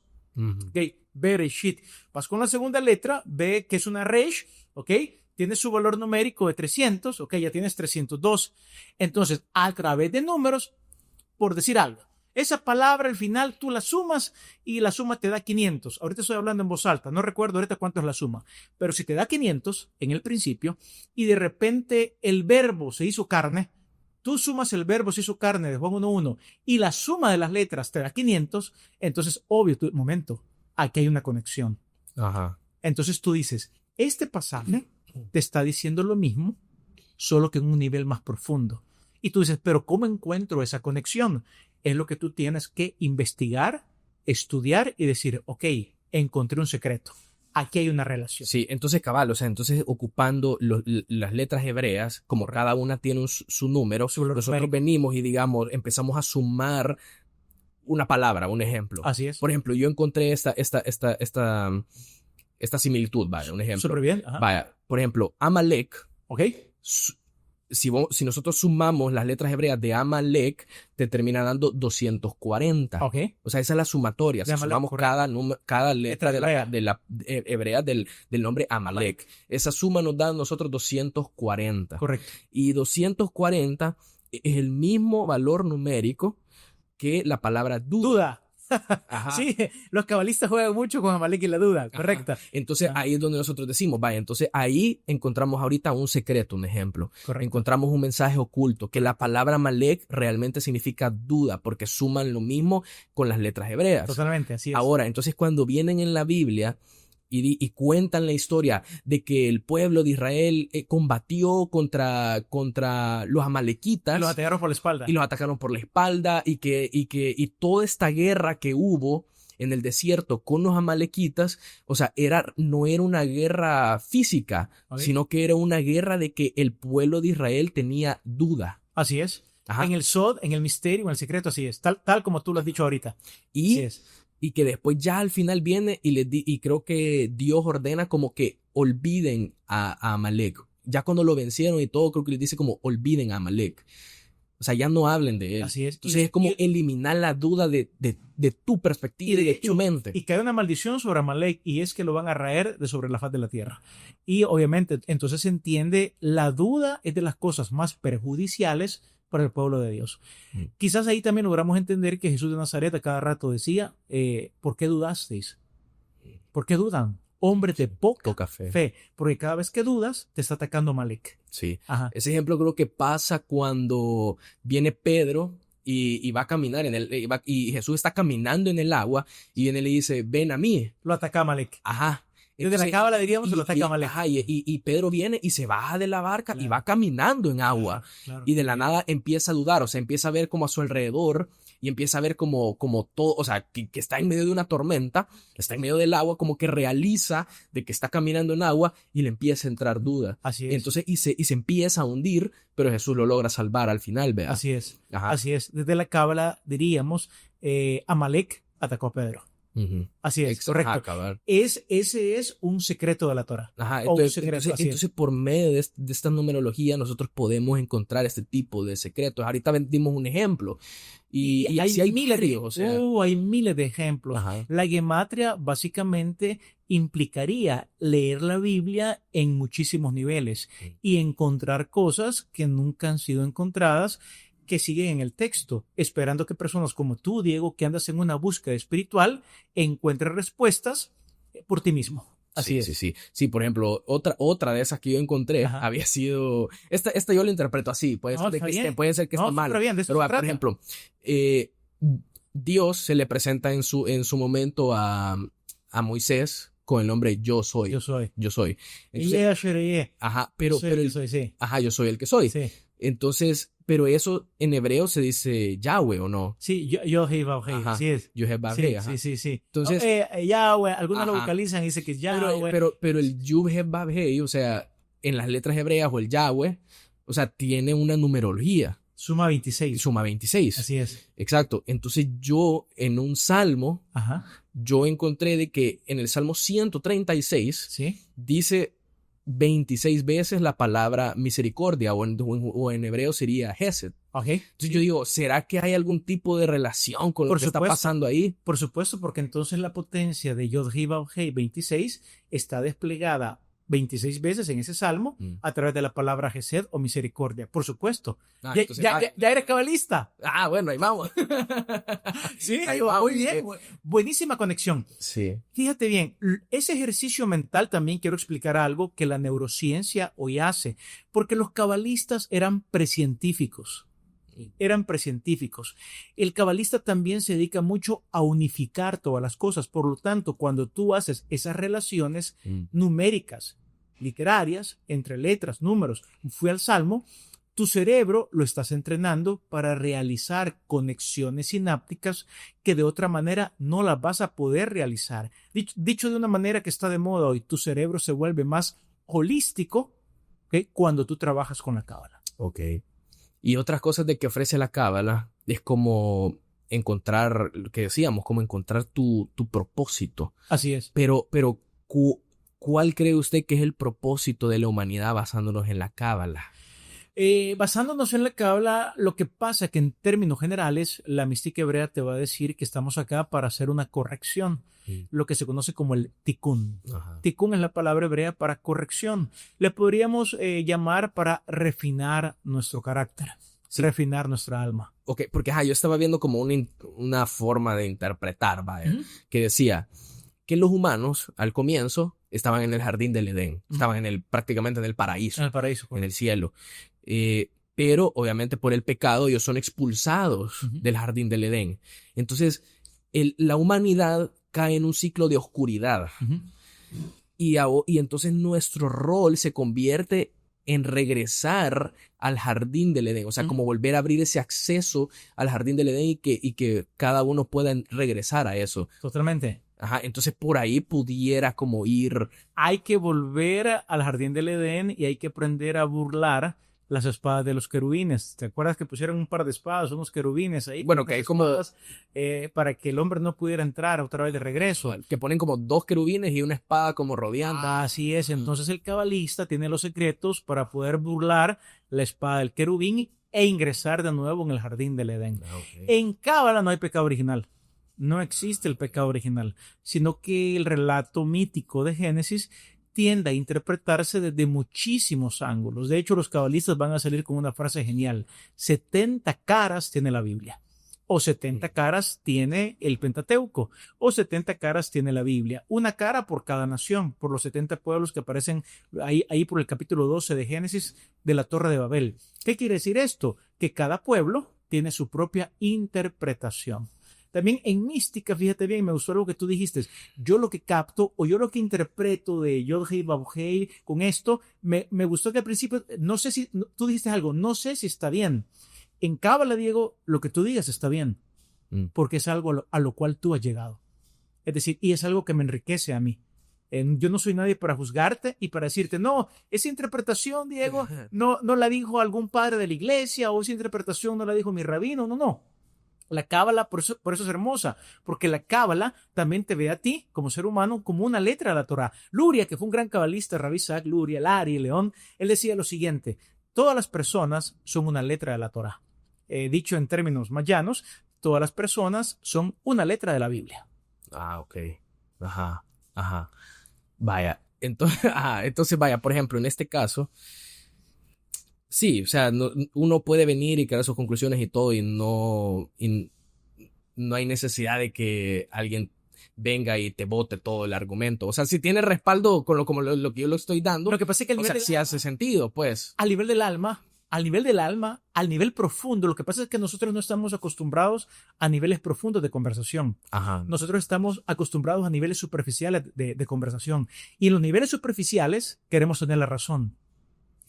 Okay, Bereshit. Vas con la segunda letra, B, que es una resh, ok, tiene su valor numérico de 300, ok, ya tienes 302. Entonces, a través de números, por decir algo, Esa palabra al final tú la sumas y la suma te da 500. Ahorita estoy hablando en voz alta, no recuerdo ahorita cuánto es la suma. Pero si te da 500 en el principio y de repente el verbo se hizo carne, tú sumas el verbo se hizo carne de Juan 1.1 y la suma de las letras te da 500, entonces obvio, momento, aquí hay una conexión. Ajá. Entonces tú dices, este pasaje te está diciendo lo mismo, solo que en un nivel más profundo. Y tú dices, pero ¿cómo encuentro esa conexión? Es lo que tú tienes que investigar, estudiar y decir, ok, encontré un secreto. Aquí hay una relación. Sí, entonces cabal, o sea, entonces ocupando las letras hebreas, como cada una tiene su número, nosotros venimos y digamos, empezamos a sumar una palabra, un ejemplo. Así es. Por ejemplo, yo encontré esta similitud, vaya, un ejemplo. Súper bien. Ajá. Vaya, por ejemplo, Amalek. Ok. Si nosotros sumamos las letras hebreas de Amalek, te termina dando 240. Ok. O sea, esa es la sumatoria. Si sumamos cada letra de la hebrea del nombre Amalek. Esa suma nos da a nosotros 240. Correcto. Y 240 es el mismo valor numérico que la palabra duda. Ajá. Sí, los cabalistas juegan mucho con Amalek y la duda, correcta. Entonces ahí es donde nosotros decimos, vaya, entonces ahí encontramos ahorita un secreto, un ejemplo. Correcto. Encontramos un mensaje oculto, que la palabra Amalek realmente significa duda, porque suman lo mismo con las letras hebreas. Totalmente, así es. Ahora, entonces cuando vienen en la Biblia y cuentan la historia de que el pueblo de Israel combatió contra los amalequitas. Y los atacaron por la espalda. Y los atacaron por la espalda y toda esta guerra que hubo en el desierto con los amalequitas, o sea, no era una guerra física, sino que era una guerra de que el pueblo de Israel tenía duda. Así es. Ajá. En el Sod, en el misterio, en el secreto, así es. Tal como tú lo has dicho ahorita. Así es. Y que después ya al final viene y creo que Dios ordena como que olviden a Amalek. Ya cuando lo vencieron y todo, creo que les dice como olviden a Amalek. O sea, ya no hablen de él. Así es. Entonces es como eliminar la duda de tu perspectiva y de tu mente. Y cae una maldición sobre Amalek y es que lo van a raer de sobre la faz de la tierra. Y obviamente entonces se entiende, la duda es de las cosas más perjudiciales para el pueblo de Dios. Quizás ahí también logramos entender que Jesús de Nazaret a cada rato decía, ¿por qué dudasteis? ¿Por qué dudan? Hombres de poca fe. Porque cada vez que dudas, te está atacando Amalek. Sí. Ajá. Ese ejemplo creo que pasa cuando viene Pedro y va a caminar y Jesús está caminando en el agua y viene y le dice, ven a mí. Lo ataca Amalek. Ajá. Entonces, desde la cábala diríamos se lo ataca Amalek. Y Pedro viene y se baja de la barca y va caminando en agua. Claro. Y de la nada empieza a dudar, o sea, empieza a ver como a su alrededor y empieza a ver como todo, o sea, que está en medio de una tormenta, está en medio del agua, como que realiza de que está caminando en agua y le empieza a entrar duda. Así es. Entonces, y se empieza a hundir, pero Jesús lo logra salvar al final, ¿verdad? Así es. Ajá. Así es. Desde la cábala diríamos, Amalek atacó a Pedro. Uh-huh. Así es, correcto. Ese es un secreto de la Torah. Ajá, entonces por medio de esta numerología nosotros podemos encontrar este tipo de secretos. Ahorita dimos un ejemplo. Y hay miles de ellos. O sea. Hay miles de ejemplos. Ajá. La gematria básicamente implicaría leer la Biblia en muchísimos niveles y encontrar cosas que nunca han sido encontradas, que siguen en el texto, esperando que personas como tú, Diego, que andas en una búsqueda espiritual, encuentren respuestas por ti mismo. Así es. Sí, por ejemplo, otra de esas que yo encontré había sido... Esta yo la interpreto así, puede ser que esté mal. Pero por ejemplo, Dios se le presenta en su momento a Moisés con el nombre Yo soy. Yo soy. Entonces, yo soy el que soy. Sí. Entonces, pero eso en hebreo se dice Yahweh, ¿o no? Sí, Yod-Heh-Vav-Heh, así es. Yod-Heh-Vav-Heh, sí. Entonces, Yahweh, algunos lo vocalizan y dicen que es Yahweh. Pero el Yod-Heh-Vav-Heh, o sea, en las letras hebreas o el Yahweh, o sea, tiene una numerología. Suma 26. Así es. Exacto. Entonces yo en un salmo, yo encontré de que en el Salmo 136 dice 26 veces la palabra misericordia o en hebreo sería Hesed. Entonces yo digo, ¿será que hay algún tipo de relación con lo que está pasando ahí? Por supuesto, porque entonces la potencia de Yod-Heh-Vav-Heh 26 está desplegada 26 veces en ese salmo a través de la palabra Gesed o misericordia. Por supuesto. Entonces, ya eres cabalista. Bueno, ahí vamos. Sí, ahí vamos. Muy bien. Buenísima conexión. Sí. Fíjate bien, ese ejercicio mental también quiero explicar algo que la neurociencia hoy hace, porque los cabalistas eran precientíficos. El cabalista también se dedica mucho a unificar todas las cosas. Por lo tanto, cuando tú haces esas relaciones numéricas, literarias, entre letras, números, fui al salmo, tu cerebro lo estás entrenando para realizar conexiones sinápticas que de otra manera no las vas a poder realizar. Dicho de una manera que está de moda hoy, tu cerebro se vuelve más holístico, ¿okay?, cuando tú trabajas con la cábala. Ok. Y otras cosas de que ofrece la cábala es como encontrar, lo que decíamos, como encontrar tu propósito. Así es. Pero ¿cuál cree usted que es el propósito de la humanidad basándonos en la cábala? Basándonos en la cábala, lo que pasa es que en términos generales, la mística hebrea te va a decir que estamos acá para hacer una corrección, lo que se conoce como el tikkun. Tikkun es la palabra hebrea para corrección. Le podríamos llamar para refinar nuestro carácter, refinar nuestra alma. Ok, porque yo estaba viendo como una forma de interpretar, que decía que los humanos al comienzo estaban en el jardín del Edén, estaban prácticamente en el paraíso. En el paraíso. En el cielo. Pero obviamente por el pecado ellos son expulsados del jardín del Edén. Entonces la humanidad cae en un ciclo de oscuridad. Y entonces nuestro rol se convierte en regresar al jardín del Edén. O sea, como volver a abrir ese acceso al jardín del Edén y que cada uno pueda regresar a eso. Totalmente. Entonces por ahí pudiera como ir. Hay que volver al jardín del Edén y hay que aprender a burlar las espadas de los querubines. ¿Te acuerdas que pusieron un par de espadas, unos querubines ahí? Bueno, que hay como para que el hombre no pudiera entrar otra vez de regreso. Que ponen como 2 querubines y una espada como rodeando. Así es. Entonces el cabalista tiene los secretos para poder burlar la espada del querubín e ingresar de nuevo en el jardín del Edén. Okay. En cábala no hay pecado original. No existe el pecado original, sino que el relato mítico de Génesis tiende a interpretarse desde muchísimos ángulos. De hecho, los cabalistas van a salir con una frase genial. 70 caras tiene la Biblia. O 70 caras tiene el Pentateuco. O 70 caras tiene la Biblia. Una cara por cada nación, por los 70 pueblos que aparecen ahí por el capítulo 12 de Génesis de la Torre de Babel. ¿Qué quiere decir esto? Que cada pueblo tiene su propia interpretación. También en mística, fíjate bien, me gustó algo que tú dijiste. Yo lo que capto o yo lo que interpreto de Yod-Hei Vav-Hei con esto, me gustó que al principio, no sé si, tú dijiste algo, no sé si está bien. En cábala, Diego, lo que tú digas está bien, porque es algo a lo cual tú has llegado. Es decir, y es algo que me enriquece a mí. Yo no soy nadie para juzgarte y para decirte, no, esa interpretación, Diego, no la dijo algún padre de la iglesia o esa interpretación no la dijo mi rabino, no. La cábala, por eso es hermosa, porque la cábala también te ve a ti, como ser humano, como una letra de la Torá. Luria, que fue un gran cabalista, Rabbi Isaac Luria, Lari, León, él decía lo siguiente: todas las personas son una letra de la Torá. Dicho en términos más llanos, todas las personas son una letra de la Biblia. Ok. Vaya, entonces vaya, por ejemplo, en este caso, sí, o sea, uno puede venir y crear sus conclusiones y todo, y no hay necesidad de que alguien venga y te bote todo el argumento. O sea, si tiene respaldo con lo que yo lo estoy dando, lo que pasa es que sí hace sentido, pues. Al nivel del alma, al nivel profundo, lo que pasa es que nosotros no estamos acostumbrados a niveles profundos de conversación. Nosotros estamos acostumbrados a niveles superficiales de conversación. Y en los niveles superficiales queremos tener la razón.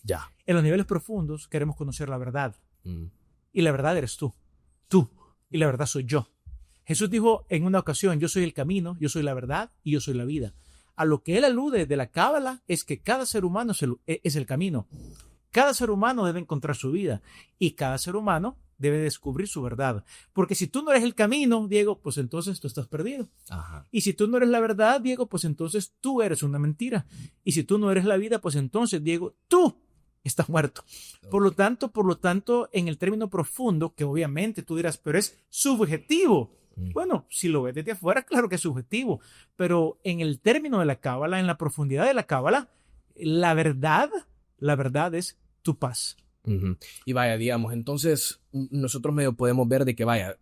Ya. En los niveles profundos queremos conocer la verdad. Y la verdad eres tú. Tú. Y la verdad soy yo. Jesús dijo en una ocasión, yo soy el camino, yo soy la verdad y yo soy la vida. A lo que él alude de la cábala es que cada ser humano es el camino. Cada ser humano debe encontrar su vida y cada ser humano debe descubrir su verdad. Porque si tú no eres el camino, Diego, pues entonces tú estás perdido. Y si tú no eres la verdad, Diego, pues entonces tú eres una mentira. Y si tú no eres la vida, pues entonces, Diego, tú estás muerto. Por lo tanto, en el término profundo, que obviamente tú dirás, pero es subjetivo. Bueno, si lo ves desde afuera, claro que es subjetivo. Pero en el término de la cábala, en la profundidad de la cábala, la verdad es tu paz. Uh-huh. Y vaya, digamos, entonces nosotros medio podemos ver de que vaya,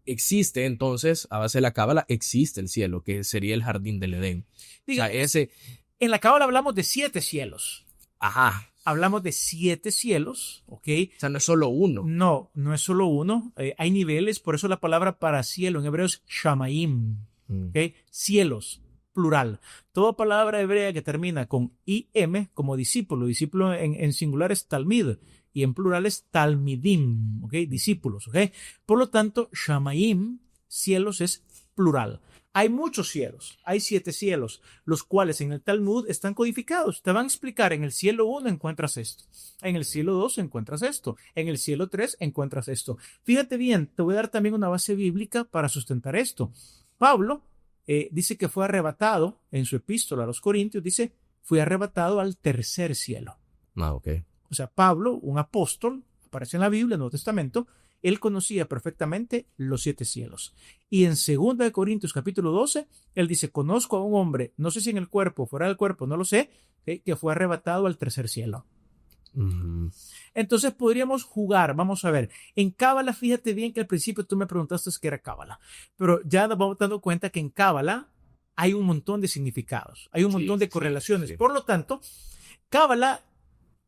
existe entonces, a base de la cábala, existe el cielo, que sería el jardín del Edén. Diga, o sea, ese... En la cábala hablamos de 7 cielos. Ajá. Hablamos de 7 cielos, ¿ok? O sea, no es solo uno. No, no es solo uno. Hay niveles, por eso la palabra para cielo en hebreo es shamayim, ¿ok? Cielos, plural. Toda palabra hebrea que termina con im, como discípulo en singular es talmid, y en plural es talmidim, ¿ok? Discípulos, ¿ok? Por lo tanto, shamayim, cielos, es plural. Hay muchos cielos, hay 7 cielos, los cuales en el Talmud están codificados. Te van a explicar, en el cielo 1 encuentras esto, en el cielo 2 encuentras esto, en el cielo 3 encuentras esto. Fíjate bien, te voy a dar también una base bíblica para sustentar esto. Pablo dice que fue arrebatado, en su epístola a los Corintios, dice, fue arrebatado al tercer cielo. Ah, ok. O sea, Pablo, un apóstol, aparece en la Biblia, en el Nuevo Testamento, él conocía perfectamente los 7 cielos. Y en 2 Corintios capítulo 12, él dice, conozco a un hombre, no sé si en el cuerpo o fuera del cuerpo, no lo sé, que fue arrebatado al tercer cielo. Uh-huh. Entonces podríamos jugar, vamos a ver, en cábala, fíjate bien que al principio tú me preguntaste qué era cábala, pero ya nos vamos dando cuenta que en cábala hay un montón de significados, hay un montón de correlaciones. Sí. Por lo tanto, cábala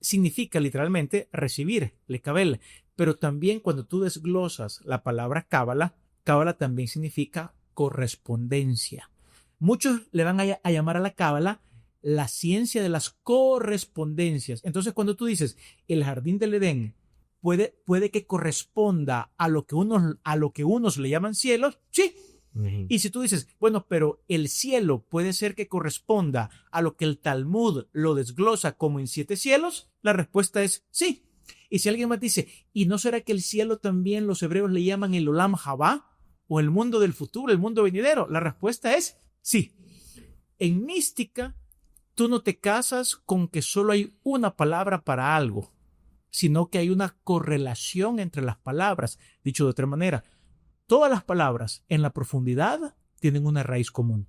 significa literalmente recibir, lekabel, pero también cuando tú desglosas la palabra cábala, cábala también significa correspondencia. Muchos le van a llamar a la cábala la ciencia de las correspondencias. Entonces, cuando tú dices el jardín del Edén puede que corresponda a lo que unos le llaman cielos, sí. Uh-huh. Y si tú dices, bueno, pero el cielo puede ser que corresponda a lo que el Talmud lo desglosa como en 7 cielos, la respuesta es sí. Y si alguien más dice, ¿y no será que el cielo también los hebreos le llaman el Olam Haba? ¿O el mundo del futuro, el mundo venidero? La respuesta es sí. En mística, tú no te casas con que solo hay una palabra para algo, sino que hay una correlación entre las palabras. Dicho de otra manera, todas las palabras en la profundidad tienen una raíz común.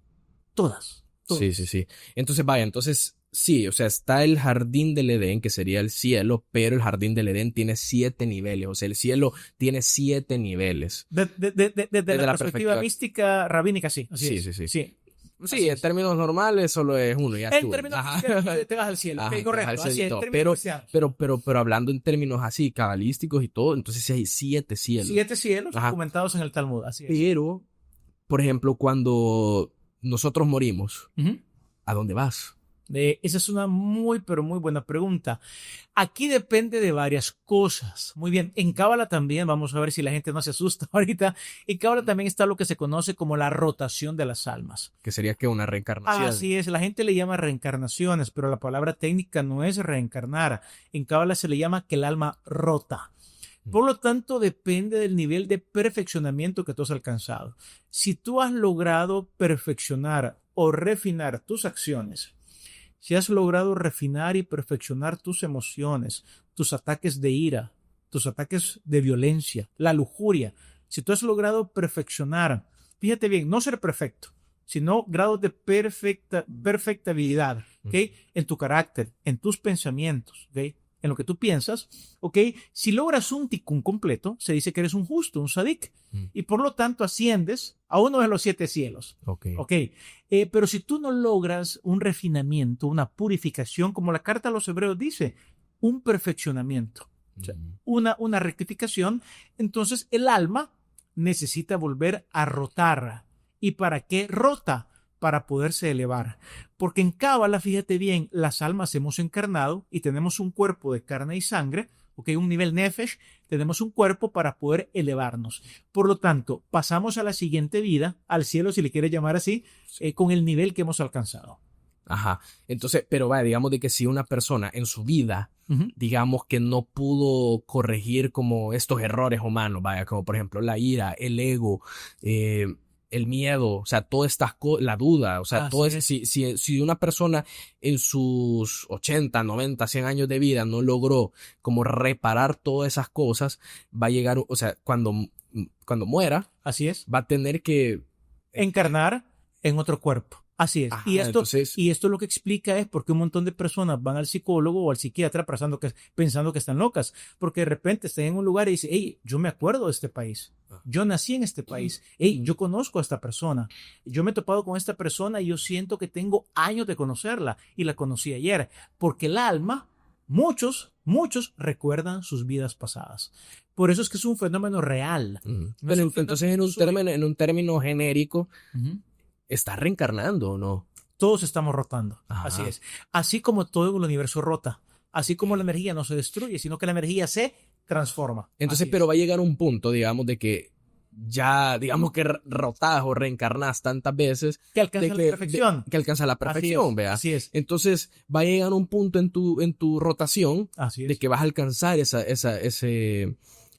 Todas. Sí. Entonces, sí, o sea, está el jardín del Edén, que sería el cielo, pero el jardín del Edén tiene 7 niveles. O sea, el cielo tiene 7 niveles. Desde la perspectiva mística, rabínica, sí. Sí, en términos normales solo es uno. Ya en términos te vas al cielo. Okay, correcto. Así es, pero hablando en términos así, cabalísticos y todo, entonces sí hay 7 cielos. 7 cielos documentados en el Talmud. Así es. Pero, por ejemplo, cuando nosotros morimos, uh-huh. ¿A dónde vas? Esa es una muy, pero muy buena pregunta. Aquí depende de varias cosas. Muy bien, en Cábala también, vamos a ver si la gente no se asusta ahorita, en Cábala también está lo que se conoce como la rotación de las almas. Que sería que una reencarnación. Así es, la gente le llama reencarnaciones, pero la palabra técnica no es reencarnar. En Cábala se le llama que el alma rota. Por lo tanto, depende del nivel de perfeccionamiento que tú has alcanzado. Si tú has logrado perfeccionar o refinar tus acciones, si has logrado refinar y perfeccionar tus emociones, tus ataques de ira, tus ataques de violencia, la lujuria, si tú has logrado perfeccionar, fíjate bien, no ser perfecto, sino grados de perfectibilidad, ¿okay? En tu carácter, en tus pensamientos, ¿okay? En lo que tú piensas, ¿ok? Si logras un tikkun completo, se dice que eres un justo, un sadik, y por lo tanto asciendes a uno de los 7 cielos. Okay. Pero si tú no logras un refinamiento, una purificación, como la carta a los hebreos dice, un perfeccionamiento, o sea, una rectificación, entonces el alma necesita volver a rotar. ¿Y para qué rota? Para poderse elevar. Porque en Cábala, fíjate bien, las almas hemos encarnado y tenemos un cuerpo de carne y sangre, un nivel nefesh, tenemos un cuerpo para poder elevarnos. Por lo tanto, pasamos a la siguiente vida, al cielo, si le quieres llamar así, con el nivel que hemos alcanzado. Ajá. Entonces, pero vaya, digamos de que si una persona en su vida, digamos que no pudo corregir como estos errores humanos, vaya, como por ejemplo la ira, el ego, el miedo, o sea, todas estas cosas, la duda, o sea, todo eso, si una persona en sus 80, 90, 100 años de vida no logró como reparar todas esas cosas, va a llegar, o sea, cuando muera, así es, va a tener que encarnar en otro cuerpo. Así es. Ajá, Y esto lo que explica es por qué un montón de personas van al psicólogo o al psiquiatra pensando que están locas. Porque de repente están en un lugar y dicen, hey, yo me acuerdo de este país. Yo nací en este país. Hey, yo conozco a esta persona. Yo me he topado con esta persona y yo siento que tengo años de conocerla y la conocí ayer. Porque el alma, muchos recuerdan sus vidas pasadas. Por eso es que es un fenómeno real. Pero entonces en un término genérico, ¿está reencarnando o no? Todos estamos rotando. Ajá. Así es. Así como todo el universo rota. Así como la energía no se destruye, sino que la energía se transforma. Entonces, pero va a llegar un punto, digamos, de que ya, digamos que rotás o reencarnás tantas veces. Que alcanza la perfección. Que alcanza la perfección, vea. Así es. Entonces, va a llegar un punto en tu rotación de que vas a alcanzar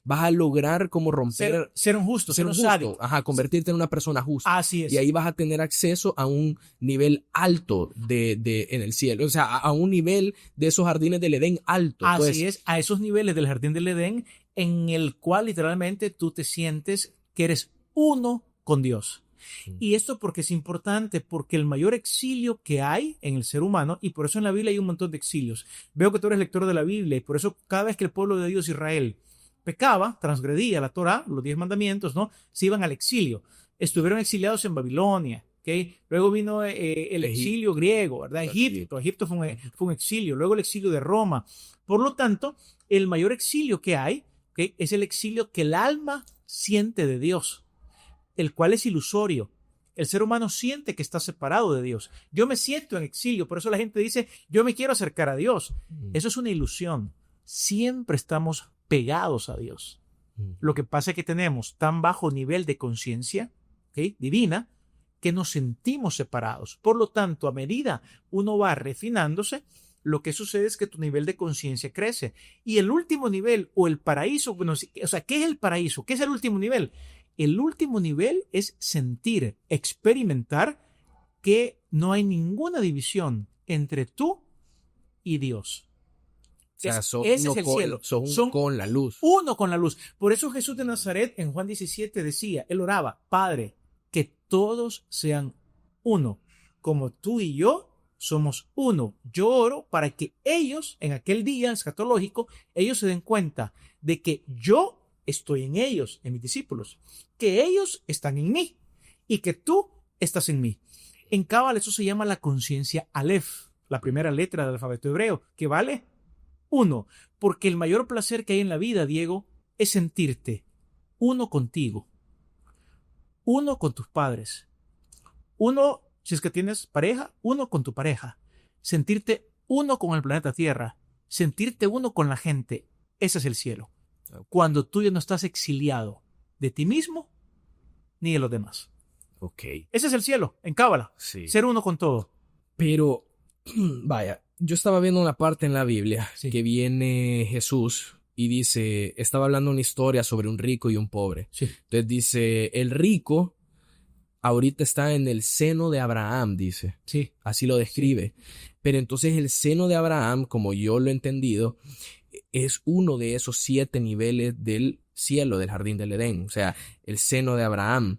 vas a lograr como romper... Ser un justo, ser un sádico. Ajá, convertirte en una persona justa. Así es. Y ahí vas a tener acceso a un nivel alto en el cielo. O sea, a un nivel de esos jardines del Edén alto. Así es, a esos niveles del jardín del Edén en el cual literalmente tú te sientes que eres uno con Dios. Y esto porque es importante, porque el mayor exilio que hay en el ser humano, y por eso en la Biblia hay un montón de exilios. Veo que tú eres lector de la Biblia y por eso cada vez que el pueblo de Dios, Israel, pecaba, transgredía la Torá, los 10 mandamientos, ¿no? Se iban al exilio. Estuvieron exiliados en Babilonia, ¿ok? Luego vino el exilio griego, ¿verdad? Egipto fue un exilio. Luego el exilio de Roma. Por lo tanto, el mayor exilio que hay, ¿ok? Es el exilio que el alma siente de Dios, el cual es ilusorio. El ser humano siente que está separado de Dios. Yo me siento en exilio, por eso la gente dice, yo me quiero acercar a Dios. Eso es una ilusión. Siempre estamos pegados a Dios. Lo que pasa es que tenemos tan bajo nivel de conciencia, ¿okay?, divina, que nos sentimos separados. Por lo tanto, a medida uno va refinándose, lo que sucede es que tu nivel de conciencia crece. Y el último nivel, o el paraíso, bueno, o sea, ¿qué es el paraíso? ¿Qué es el último nivel? El último nivel es sentir, experimentar que no hay ninguna división entre tú y Dios. O sea, ese es el cielo. Son con la luz. Uno con la luz. Por eso Jesús de Nazaret en Juan 17 decía, él oraba, Padre, que todos sean uno, como tú y yo somos uno. Yo oro para que ellos, en aquel día escatológico, ellos se den cuenta de que yo estoy en ellos, en mis discípulos, que ellos están en mí y que tú estás en mí. En Cábala eso se llama la conciencia Aleph, la primera letra del alfabeto hebreo, que vale 1, porque el mayor placer que hay en la vida, Diego, es sentirte uno contigo, uno con tus padres, uno, si es que tienes pareja, uno con tu pareja, sentirte uno con el planeta Tierra, sentirte uno con la gente. Ese es el cielo. Cuando tú ya no estás exiliado de ti mismo ni de los demás. Okay. Ese es el cielo, en Cábala. Sí. Ser uno con todo. Pero, vaya, yo estaba viendo una parte en la Biblia que viene Jesús y dice, estaba hablando una historia sobre un rico y un pobre. Sí. Entonces dice, el rico ahorita está en el seno de Abraham, dice. Sí. Así lo describe. Sí. Pero entonces el seno de Abraham, como yo lo he entendido, es uno de esos 7 niveles del cielo, del jardín del Edén. O sea, el seno de Abraham.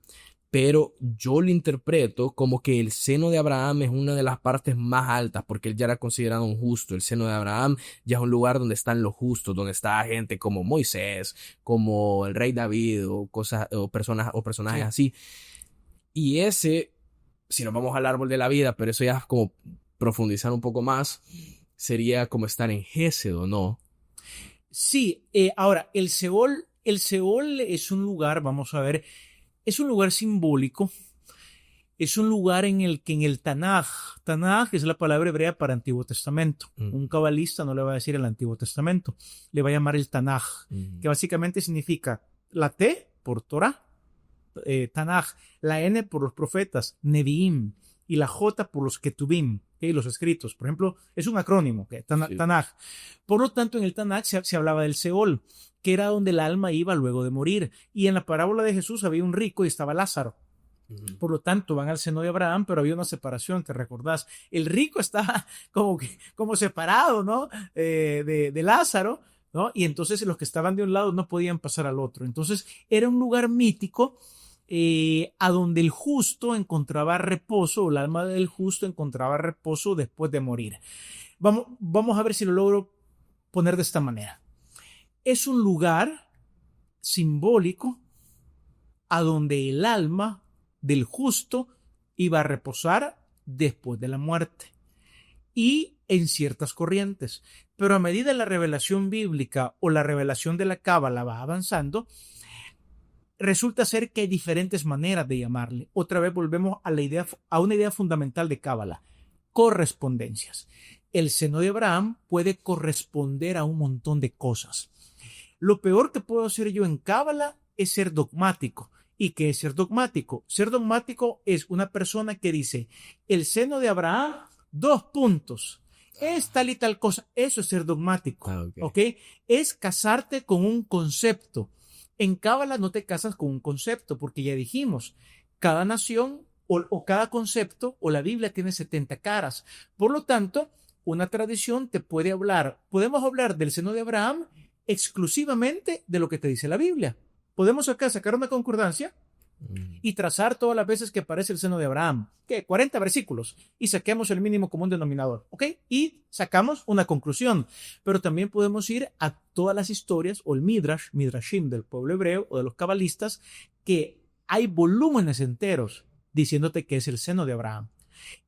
Pero yo lo interpreto como que el seno de Abraham es una de las partes más altas, porque él ya era considerado un justo. El seno de Abraham ya es un lugar donde están los justos, donde está gente como Moisés, como el rey David, o personajes así. Y ese, si nos vamos al árbol de la vida, pero eso ya es como profundizar un poco más, sería como estar en Gésedo, ¿no? Sí, ahora, el Seol es un lugar, vamos a ver, es un lugar simbólico, es un lugar en el que en el Tanaj es la palabra hebrea para Antiguo Testamento. Un cabalista no le va a decir el Antiguo Testamento, le va a llamar el Tanaj, que básicamente significa la T por Torah, Tanaj, la N por los profetas, Neviim, y la J por los Ketubim, los escritos. Por ejemplo, es un acrónimo, Tanaj. Por lo tanto, en el Tanaj se hablaba del Seol, que era donde el alma iba luego de morir. Y en la parábola de Jesús había un rico y estaba Lázaro. Por lo tanto, van al seno de Abraham, pero había una separación, te recordás. El rico estaba como separado, ¿no? De Lázaro, ¿no? Y entonces los que estaban de un lado no podían pasar al otro. Entonces, era un lugar mítico a donde el justo encontraba reposo, o el alma del justo encontraba reposo después de morir. Vamos a ver si lo logro poner de esta manera. Es un lugar simbólico a donde el alma del justo iba a reposar después de la muerte y en ciertas corrientes. Pero a medida que la revelación bíblica o la revelación de la Cábala va avanzando, resulta ser que hay diferentes maneras de llamarle. Otra vez volvemos a una idea fundamental de Cábala: correspondencias. El seno de Abraham puede corresponder a un montón de cosas. Lo peor que puedo hacer yo en Cábala es ser dogmático. ¿Y qué es ser dogmático? Ser dogmático es una persona que dice: el seno de Abraham, 2 puntos. Es tal y tal cosa. Eso es ser dogmático. ¿Okay? Es casarte con un concepto. En Cábala no te casas con un concepto, porque ya dijimos, cada nación o cada concepto o la Biblia tiene 70 caras. Por lo tanto, una tradición te puede hablar. Podemos hablar del seno de Abraham exclusivamente de lo que te dice la Biblia. Podemos acá sacar una concordancia y trazar todas las veces que aparece el seno de Abraham. ¿Qué? 40 versículos. Y saquemos el mínimo común denominador. ¿Ok? Y sacamos una conclusión. Pero también podemos ir a todas las historias o el Midrashim del pueblo hebreo o de los cabalistas, que hay volúmenes enteros diciéndote que es el seno de Abraham.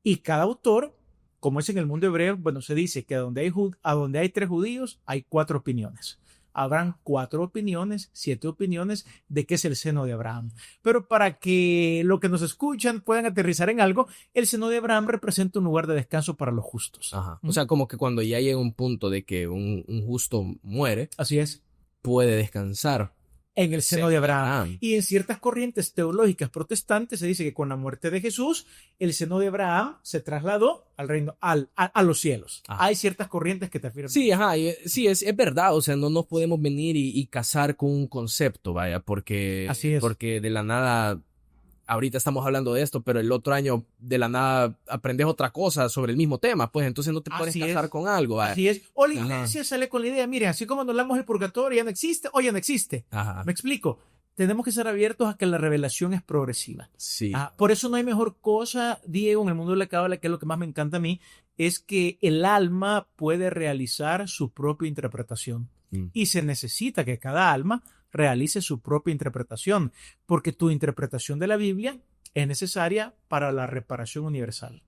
Y cada autor, como es en el mundo hebreo, bueno, se dice que a donde hay 3 judíos, hay 4 opiniones. Habrán 4 opiniones, 7 opiniones de qué es el seno de Abraham. Pero para que los que nos escuchan puedan aterrizar en algo, el seno de Abraham representa un lugar de descanso para los justos. Ajá. O sea, como que cuando ya llega un punto de que un justo muere, así es, puede descansar en el seno de Abraham. Y en ciertas corrientes teológicas protestantes se dice que con la muerte de Jesús, el seno de Abraham se trasladó al reino, a los cielos. Ajá. Hay ciertas corrientes que te afirman. Sí, ajá, sí, es verdad. O sea, no nos podemos venir y casar con un concepto, vaya, porque, así es. Porque de la nada, ahorita estamos hablando de esto, pero el otro año de la nada aprendes otra cosa sobre el mismo tema, pues entonces no te puedes casar con algo. ¿Vale? Así es. O la iglesia sale con la idea, mire, así como nos hablamos del purgatorio, ya no existe o ya no existe. Ajá. Me explico. Tenemos que estar abiertos a que la revelación es progresiva. Sí. Por eso no hay mejor cosa, Diego, en el mundo de la Cábala, que es lo que más me encanta a mí, es que el alma puede realizar su propia interpretación. Y se necesita que cada alma realice su propia interpretación, porque tu interpretación de la Biblia es necesaria para la reparación universal.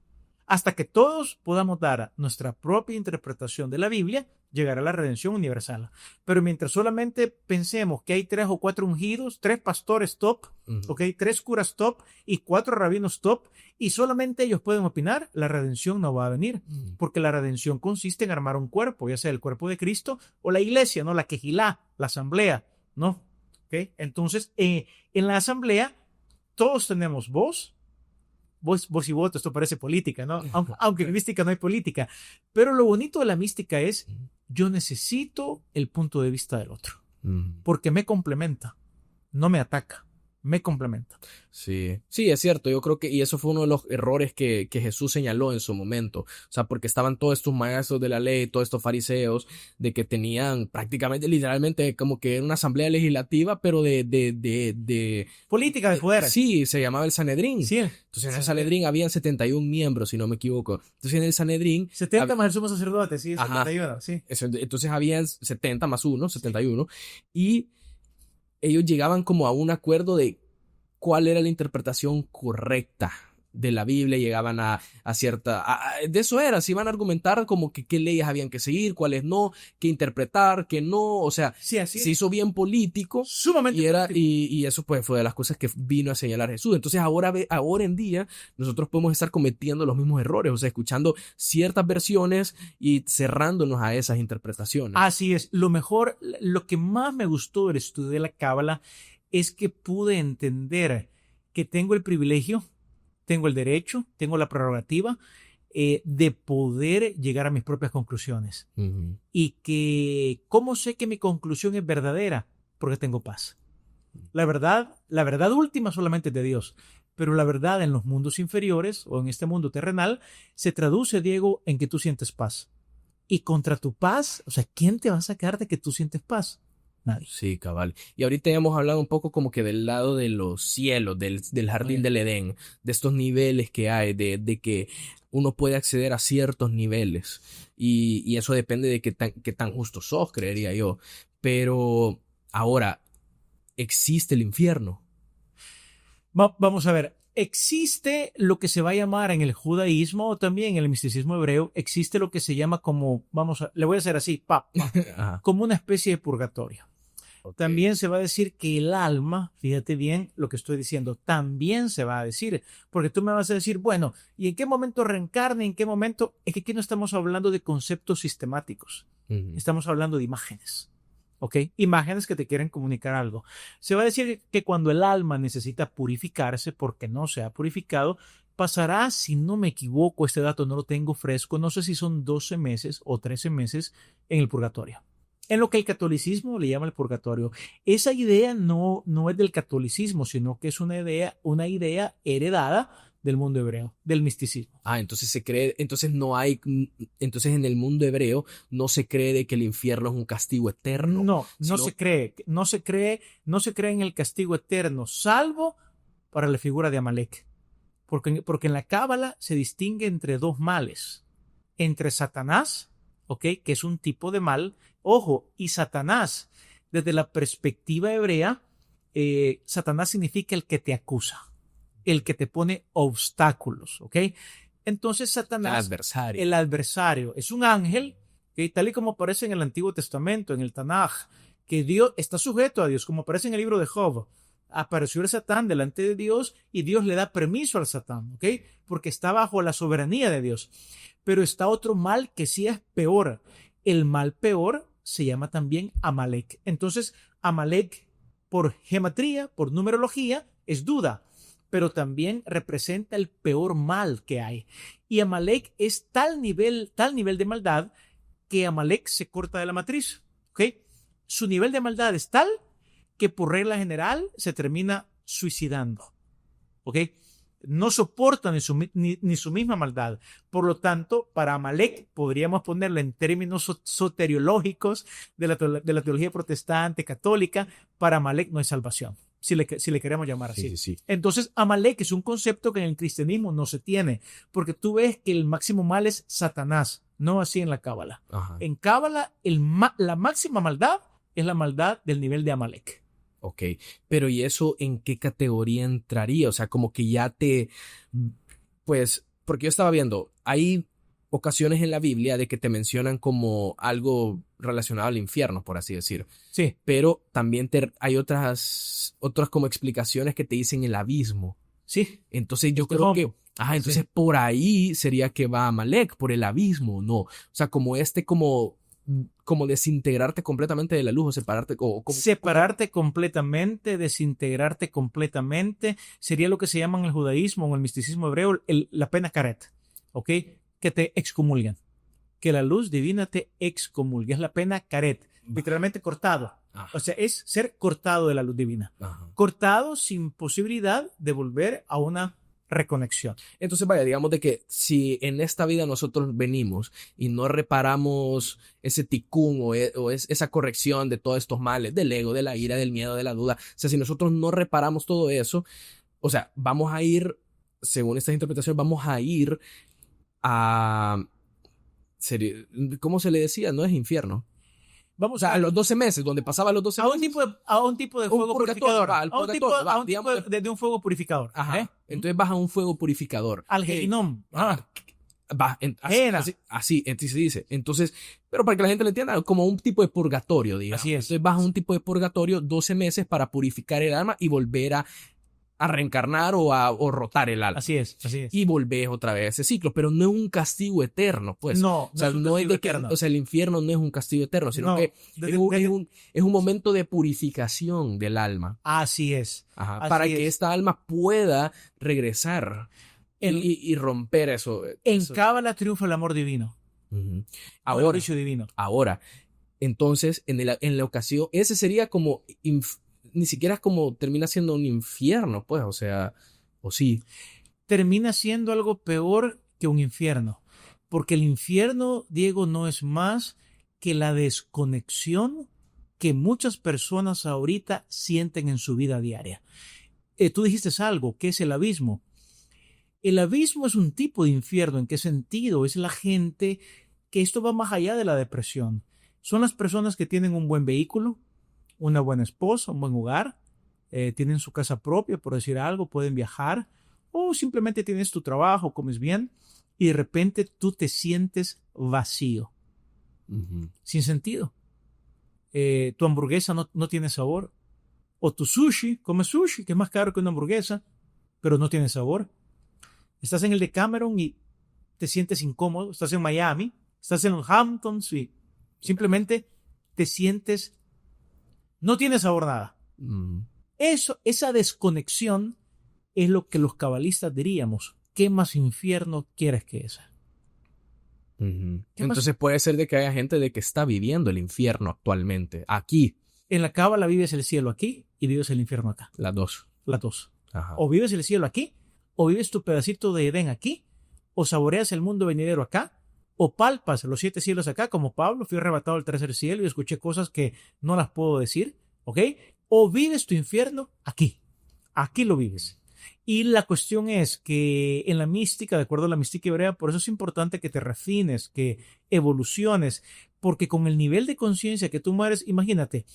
Hasta que todos podamos dar nuestra propia interpretación de la Biblia, llegará la redención universal. Pero mientras solamente pensemos que hay 3 o 4 ungidos, 3 pastores top, ¿okay? 3 curas top y 4 rabinos top, y solamente ellos pueden opinar, la redención no va a venir. Porque la redención consiste en armar un cuerpo, ya sea el cuerpo de Cristo o la iglesia, ¿no? La quejilá, la asamblea, ¿no? ¿Okay? Entonces, en la asamblea, todos tenemos voz y voto. Esto parece política, ¿no? Aunque en mística no hay política. Pero lo bonito de la mística es, yo necesito el punto de vista del otro. Porque me complementa, no me ataca. Me complementa. Sí, es cierto. Yo creo que, y eso fue uno de los errores que Jesús señaló en su momento. O sea, porque estaban todos estos maestros de la ley, todos estos fariseos, de que tenían prácticamente, literalmente, como que una asamblea legislativa, pero de política de poder. Sí, se llamaba el Sanedrín. Sí. Entonces en el Sanedrín habían 71 miembros, si no me equivoco. Entonces en el Sanedrín 70 más el sumo sacerdote, sí, 71, sí. Entonces habían 70 más 1, 71, y ellos llegaban como a un acuerdo de cuál era la interpretación correcta de la Biblia, llegaban a cierta... de eso era, se iban a argumentar como que qué leyes habían que seguir, cuáles no, qué interpretar, qué no, o sea, sí, se hizo bien político. Sumamente político. Y eso pues fue de las cosas que vino a señalar Jesús. Entonces ahora en día nosotros podemos estar cometiendo los mismos errores, o sea, escuchando ciertas versiones y cerrándonos a esas interpretaciones. Así es, lo que más me gustó del estudio de la Cábala es que pude entender que tengo el privilegio, tengo el derecho, tengo la prerrogativa de poder llegar a mis propias conclusiones. Y que, ¿cómo sé que mi conclusión es verdadera? Porque tengo paz. La verdad última solamente es de Dios. Pero la verdad en los mundos inferiores o en este mundo terrenal se traduce, Diego, en que tú sientes paz. Y contra tu paz, o sea, ¿quién te va a sacar de que tú sientes paz? nadie. Sí, cabal. Y ahorita ya hemos hablado un poco como que del lado de los cielos, del jardín del Edén, de estos niveles que hay, de que uno puede acceder a ciertos niveles. Y eso depende de qué tan justo sos, creería yo. Pero ahora, existe el infierno. Vamos a ver, existe lo que se va a llamar en el judaísmo o también en el misticismo hebreo, existe lo que se llama como, le voy a hacer así, Ajá. como una especie de purgatorio. Okay. También se va a decir que el alma, fíjate bien lo que estoy diciendo, también se va a decir, porque tú me vas a decir, bueno, ¿y en qué momento reencarna? ¿En qué momento? Es que aquí no estamos hablando de conceptos sistemáticos, estamos hablando de imágenes. ¿Ok? Imágenes que te quieren comunicar algo. Se va a decir que cuando el alma necesita purificarse porque no se ha purificado, pasará, si no me equivoco, este dato no lo tengo fresco, no sé si son 12 meses o 13 meses en el purgatorio. En lo que el catolicismo le llama el purgatorio. Esa idea no es del catolicismo, sino que es una idea heredada del mundo hebreo, del misticismo. Entonces se cree, entonces en el mundo hebreo no se cree de que el infierno es un castigo eterno. No se cree en el castigo eterno, salvo para la figura de Amalek. Porque en la Cábala se distingue entre dos males. Entre Satanás, ¿ok? Que es un tipo de mal. Ojo, y Satanás, desde la perspectiva hebrea, Satanás significa el que te acusa, el que te pone obstáculos, ¿ok? Entonces Satanás, el adversario, es un ángel, ¿okay? Tal y como aparece en el Antiguo Testamento, en el Tanaj, que Dios está sujeto a Dios, como aparece en el libro de Job. Apareció el Satán delante de Dios y Dios le da permiso al Satán, ¿ok? Porque está bajo la soberanía de Dios. Pero está otro mal que sí es peor. El mal peor se llama también Amalek. Entonces, Amalek, por gematría, por numerología, es duda, pero también representa el peor mal que hay. Y Amalek es tal nivel de maldad que Amalek se corta de la matriz, ¿ok? Su nivel de maldad es tal que por regla general se termina suicidando, ¿ok? No soporta ni su misma maldad. Por lo tanto, para Amalek, podríamos ponerlo en términos soteriológicos de la teología protestante, católica, para Amalek no hay salvación, si le queremos llamar así. Sí. Entonces, Amalek es un concepto que en el cristianismo no se tiene, porque tú ves que el máximo mal es Satanás, no así en la Cábala. En Cábala, la máxima maldad es la maldad del nivel de Amalek. Ok, pero ¿y eso en qué categoría entraría? O sea, como que pues, porque yo estaba viendo, hay ocasiones en la Biblia de que te mencionan como algo relacionado al infierno, por así decir. Sí. Pero también hay otras como explicaciones que te dicen el abismo. Sí. Entonces yo creo que, entonces por ahí sería que va Amalek, por el abismo, ¿no? O sea, como desintegrarte completamente de la luz o separarte. Separarte completamente, desintegrarte completamente, sería lo que se llama en el judaísmo o en el misticismo hebreo la pena caret, ¿ok? Que te excomulgan, que la luz divina te excomulgue, es la pena caret, literalmente cortado. O sea, es ser cortado de la luz divina. Cortado sin posibilidad de volver a una reconexión. Entonces, vaya, digamos de que si en esta vida nosotros venimos y no reparamos ese tikkun o esa corrección de todos estos males, del ego, de la ira, del miedo, de la duda, o sea, si nosotros no reparamos todo eso, o sea, vamos a ir, según esta interpretación, vamos a ir a... ¿Cómo se le decía? No es infierno. Vamos a los 12 meses, donde pasaba los 12 meses. A un tipo de fuego purificador. De un fuego purificador. Ajá. Entonces vas a un fuego purificador. Al Gehinom. Así se dice. Entonces, pero para que la gente lo entienda, como un tipo de purgatorio, digamos. Así es. Entonces vas a un tipo de purgatorio 12 meses para purificar el alma y volver a reencarnar o rotar el alma. Así es. Y volvés otra vez a ese ciclo, pero no es un castigo eterno, pues. No, o sea, no es de que, o sea, el infierno no es un castigo eterno, sino que es un momento de purificación del alma. Así es. Para que esta alma pueda regresar y romper eso. En Cábala triunfa el amor divino. Ahora, el juicio divino. Ahora, entonces, en la ocasión, ese sería como ni siquiera es como termina siendo un infierno, pues, o sea, o sí. Termina siendo algo peor que un infierno, porque el infierno, Diego, no es más que la desconexión que muchas personas ahorita sienten en su vida diaria. Tú dijiste algo, ¿qué es el abismo? El abismo es un tipo de infierno. ¿En qué sentido? Es la gente que esto va más allá de la depresión. Son las personas que tienen un buen vehículo, una buena esposa, un buen hogar, tienen su casa propia, por decir algo, pueden viajar, o simplemente tienes tu trabajo, comes bien, y de repente tú te sientes vacío, sin sentido. Tu hamburguesa no tiene sabor, o tu sushi, comes sushi, que es más caro que una hamburguesa, pero no tiene sabor. Estás en el Decameron y te sientes incómodo, estás en Miami, estás en los Hamptons y simplemente te sientes, no tiene sabor nada. Esa desconexión es lo que los cabalistas diríamos. ¿Qué más infierno quieres que esa? Entonces puede ser de que haya gente de que está viviendo el infierno actualmente, aquí. En la cábala vives el cielo aquí y vives el infierno acá. Las dos. Las dos. Ajá. O vives el cielo aquí, o vives tu pedacito de Edén aquí, o saboreas el mundo venidero acá, o palpas los 7 cielos acá, como Pablo, fui arrebatado al 3er cielo y escuché cosas que no las puedo decir, ¿ok? O vives tu infierno aquí. Aquí lo vives. Y la cuestión es que en la mística, de acuerdo a la mística hebrea, por eso es importante que te refines, que evoluciones, porque con el nivel de conciencia que tú mueres, imagínate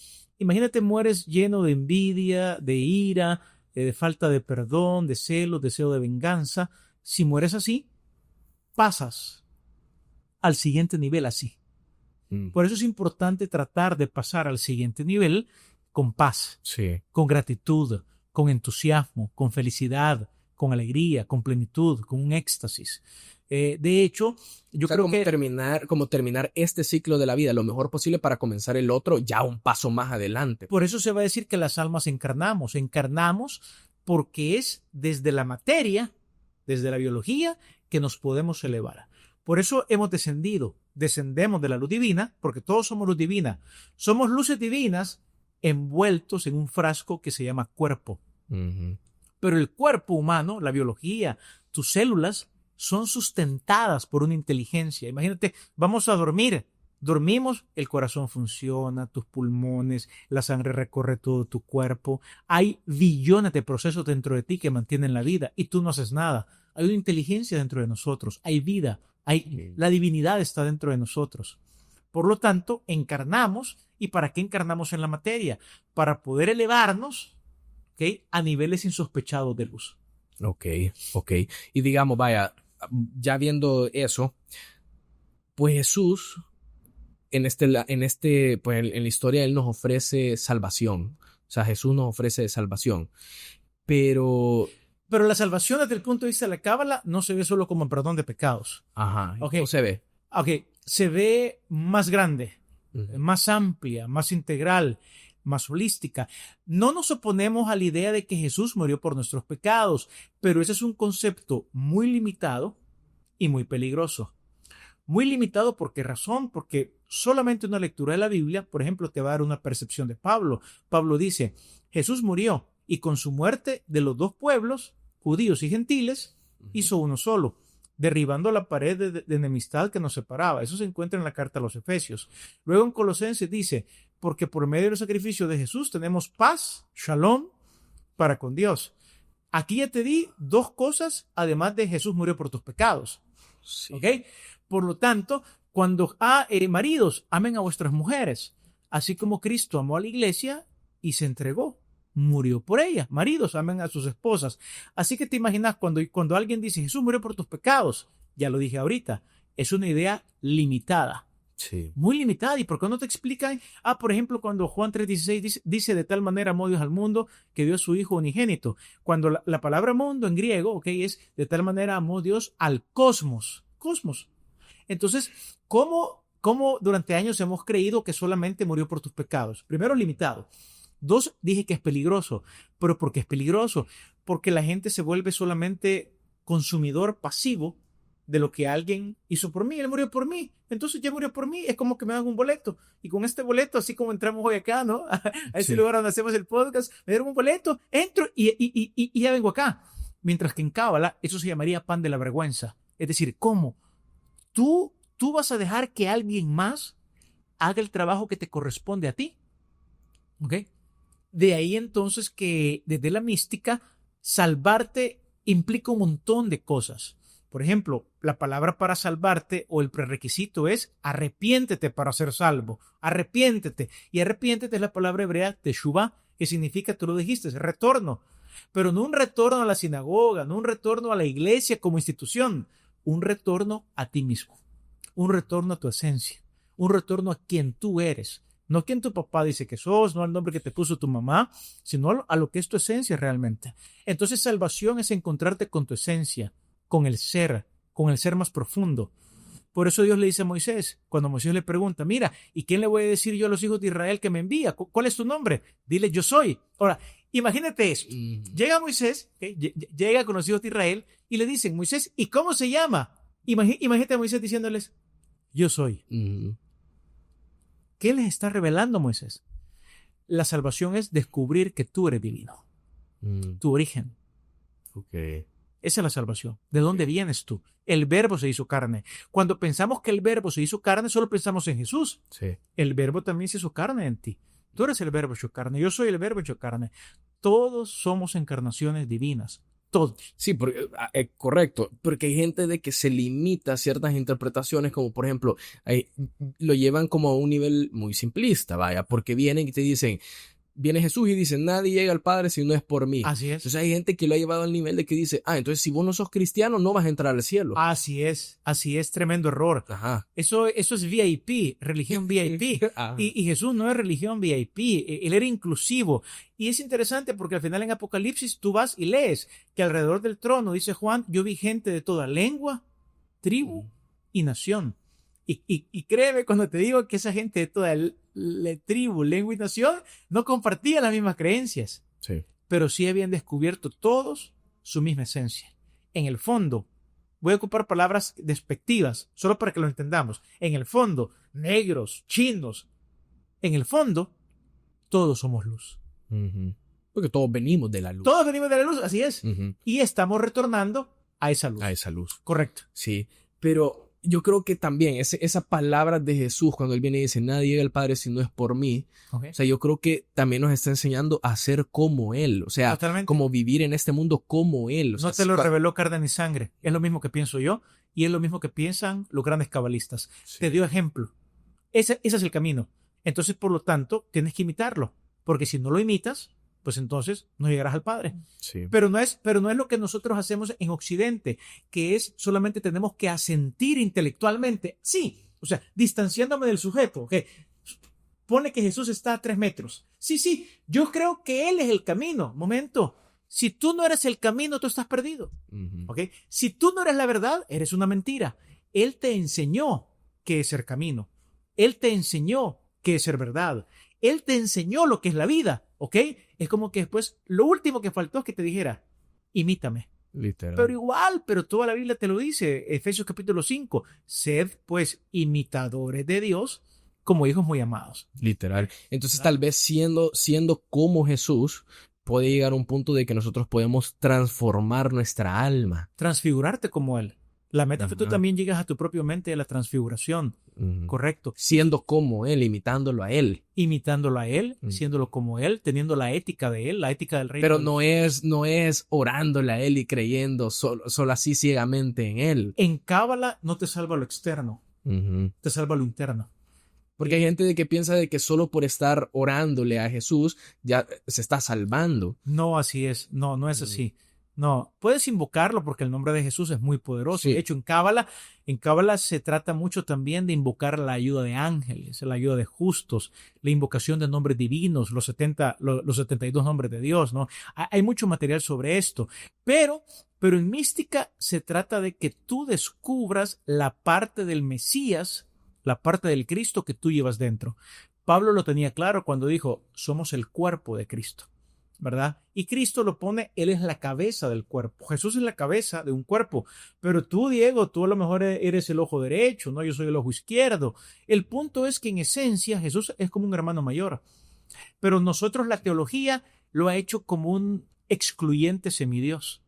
mueres lleno de envidia, de ira, de falta de perdón, de celos, deseo de venganza. Si mueres así, pasas al siguiente nivel así. Por eso es importante tratar de pasar al siguiente nivel con paz, sí, con gratitud, con entusiasmo, con felicidad, con alegría, con plenitud, con un éxtasis. De hecho, yo creo como que... como terminar este ciclo de la vida lo mejor posible para comenzar el otro ya un paso más adelante. Por eso se va a decir que las almas encarnamos. Encarnamos porque es desde la materia, desde la biología, que nos podemos elevar. Por eso hemos descendemos de la luz divina, porque todos somos luz divina. Somos luces divinas envueltos en un frasco que se llama cuerpo. Pero el cuerpo humano, la biología, tus células, son sustentadas por una inteligencia. Imagínate, vamos a dormir. Dormimos, el corazón funciona, tus pulmones, la sangre recorre todo tu cuerpo. Hay billones de procesos dentro de ti que mantienen la vida y tú no haces nada. Hay una inteligencia dentro de nosotros, hay vida, la divinidad está dentro de nosotros. Por lo tanto, encarnamos. ¿Y para qué encarnamos en la materia? Para poder elevarnos, ¿okay?, a niveles insospechados de luz. Ok. Y digamos, vaya, ya viendo eso, pues Jesús, pues en la historia, Él nos ofrece salvación. O sea, Jesús nos ofrece salvación. Pero la salvación desde el punto de vista de la cábala no se ve solo como el perdón de pecados. Ajá. ¿Cómo se ve? Ok, se ve más grande, más amplia, más integral, más holística. No nos oponemos a la idea de que Jesús murió por nuestros pecados, pero ese es un concepto muy limitado y muy peligroso. Muy limitado, ¿por qué razón? Porque solamente una lectura de la Biblia, por ejemplo, te va a dar una percepción de Pablo. Pablo dice, Jesús murió y con su muerte de los dos pueblos, judíos y gentiles, hizo uno solo, derribando la pared de enemistad que nos separaba. Eso se encuentra en la carta a los Efesios. Luego en Colosenses dice, porque por medio del sacrificio de Jesús tenemos paz, shalom, para con Dios. Aquí ya te di dos cosas, además de Jesús murió por tus pecados. Sí. ¿Ok? Por lo tanto, cuando maridos, amen a vuestras mujeres, así como Cristo amó a la iglesia y se entregó, murió por ella. Maridos, amen a sus esposas. Así que te imaginas cuando alguien dice Jesús murió por tus pecados, ya lo dije ahorita, es una idea limitada. Sí. Muy limitada. ¿Y por qué no te explican? Por ejemplo, cuando Juan 3:16 dice de tal manera amó Dios al mundo que dio a su Hijo unigénito. Cuando la palabra mundo en griego, okay, es de tal manera amó Dios al cosmos. Cosmos. Entonces, ¿cómo durante años hemos creído que solamente murió por tus pecados? Primero, limitado. 2, dije que es peligroso. ¿Pero por qué es peligroso? Porque la gente se vuelve solamente consumidor pasivo de lo que alguien hizo por mí. Él murió por mí, entonces ya murió por mí. Es como que me dan un boleto. Y con este boleto, así como entramos hoy acá, ¿no? A ese lugar donde hacemos el podcast, me dieron un boleto, entro y ya vengo acá. Mientras que en Cábala, eso se llamaría pan de la vergüenza. Es decir, ¿cómo? ¿Tú vas a dejar que alguien más haga el trabajo que te corresponde a ti? ¿Ok? De ahí entonces que desde la mística, salvarte implica un montón de cosas. Por ejemplo, la palabra para salvarte o el prerequisito es arrepiéntete para ser salvo. Arrepiéntete. Y arrepiéntete es la palabra hebrea teshuvah, que significa, tú lo dijiste, retorno. Pero no un retorno a la sinagoga, no un retorno a la iglesia como institución, un retorno a ti mismo, un retorno a tu esencia, un retorno a quien tú eres. No quien tu papá dice que sos, no al nombre que te puso tu mamá, sino a lo que es tu esencia realmente. Entonces, salvación es encontrarte con tu esencia, con el ser más profundo. Por eso Dios le dice a Moisés, cuando Moisés le pregunta, mira, ¿y quién le voy a decir yo a los hijos de Israel que me envía? ¿Cuál es tu nombre? Dile, yo soy. Ahora, imagínate esto. Llega Moisés, llega con los hijos de Israel y le dicen, Moisés, ¿y cómo se llama? Imagínate a Moisés diciéndoles, yo soy. ¿Qué les está revelando Moisés? La salvación es descubrir que tú eres divino. Tu origen. Okay. Esa es la salvación. ¿De dónde vienes tú? El verbo se hizo carne. Cuando pensamos que el verbo se hizo carne, solo pensamos en Jesús. Sí. El verbo también se hizo carne en ti. Tú eres el verbo hecho carne. Yo soy el verbo hecho carne. Todos somos encarnaciones divinas. Todos. Sí, correcto, porque hay gente de que se limita a ciertas interpretaciones, como por ejemplo, lo llevan como a un nivel muy simplista, vaya, porque vienen y te dicen, viene Jesús y dice, nadie llega al Padre si no es por mí. Así es. Entonces hay gente que lo ha llevado al nivel de que dice, entonces si vos no sos cristiano no vas a entrar al cielo. Así es, tremendo error. Ajá. Eso es VIP, religión VIP. Y Jesús no es religión VIP, él era inclusivo. Y es interesante porque al final en Apocalipsis tú vas y lees que alrededor del trono, dice Juan, yo vi gente de toda lengua, tribu y nación. Y créeme cuando te digo que esa gente de toda tribu, lengua y nación no compartía las mismas creencias. Sí. Pero sí habían descubierto todos su misma esencia. En el fondo, voy a ocupar palabras despectivas, solo para que lo entendamos. En el fondo, negros, chinos, en el fondo, todos somos luz. Porque todos venimos de la luz. Todos venimos de la luz, así es. Y estamos retornando a esa luz. A esa luz. Correcto. Sí, pero yo creo que también esa palabra de Jesús cuando él viene y dice, nadie llega al Padre si no es por mí. Okay. O sea, yo creo que también nos está enseñando a ser como Él. O sea, totalmente. Como vivir en este mundo como Él. O sea, no te lo reveló carne ni sangre. Es lo mismo que pienso yo y es lo mismo que piensan los grandes cabalistas. Sí. Te dio ejemplo. Ese es el camino. Entonces, por lo tanto, tienes que imitarlo. Porque si no lo imitas, pues entonces no llegarás al Padre. Sí. Pero no es lo que nosotros hacemos en Occidente, que es solamente tenemos que asentir intelectualmente. Sí, o sea, distanciándome del sujeto. Okay. Pone que Jesús está a 3 metros. Sí, yo creo que Él es el camino. Momento. Si tú no eres el camino, tú estás perdido. ¿Okay? Si tú no eres la verdad, eres una mentira. Él te enseñó qué es ser camino. Él te enseñó qué es ser verdad. Él te enseñó lo que es la vida. ¿Ok? Es como que después lo último que faltó es que te dijera, imítame. Literal. Pero toda la Biblia te lo dice, Efesios capítulo 5, sed pues imitadores de Dios como hijos muy amados. Literal. Entonces tal vez siendo como Jesús, puede llegar a un punto de que nosotros podemos transformar nuestra alma. Transfigurarte como Él. La meta es que tú también llegas a tu propia mente de la transfiguración. Correcto. Siendo como Él, imitándolo a Él. Imitándolo a Él, siéndolo como Él, teniendo la ética de Él, la ética del reino. Pero no es orándole a Él y creyendo solo así ciegamente en Él. En Cábala no te salva lo externo, te salva lo interno. Porque hay gente que piensa de que solo por estar orándole a Jesús ya se está salvando. No, así es. No es así. No, puedes invocarlo porque el nombre de Jesús es muy poderoso. Sí. De hecho, en Cábala se trata mucho también de invocar la ayuda de ángeles, la ayuda de justos, la invocación de nombres divinos, los 72 nombres de Dios, ¿no? Hay mucho material sobre esto, pero en mística se trata de que tú descubras la parte del Mesías, la parte del Cristo que tú llevas dentro. Pablo lo tenía claro cuando dijo, somos el cuerpo de Cristo. ¿Verdad? Y Cristo lo pone, Él es la cabeza del cuerpo. Jesús es la cabeza de un cuerpo. Pero tú, Diego, tú a lo mejor eres el ojo derecho, ¿no? Yo soy el ojo izquierdo. El punto es que en esencia Jesús es como un hermano mayor. Pero nosotros la teología lo ha hecho como un excluyente semidios.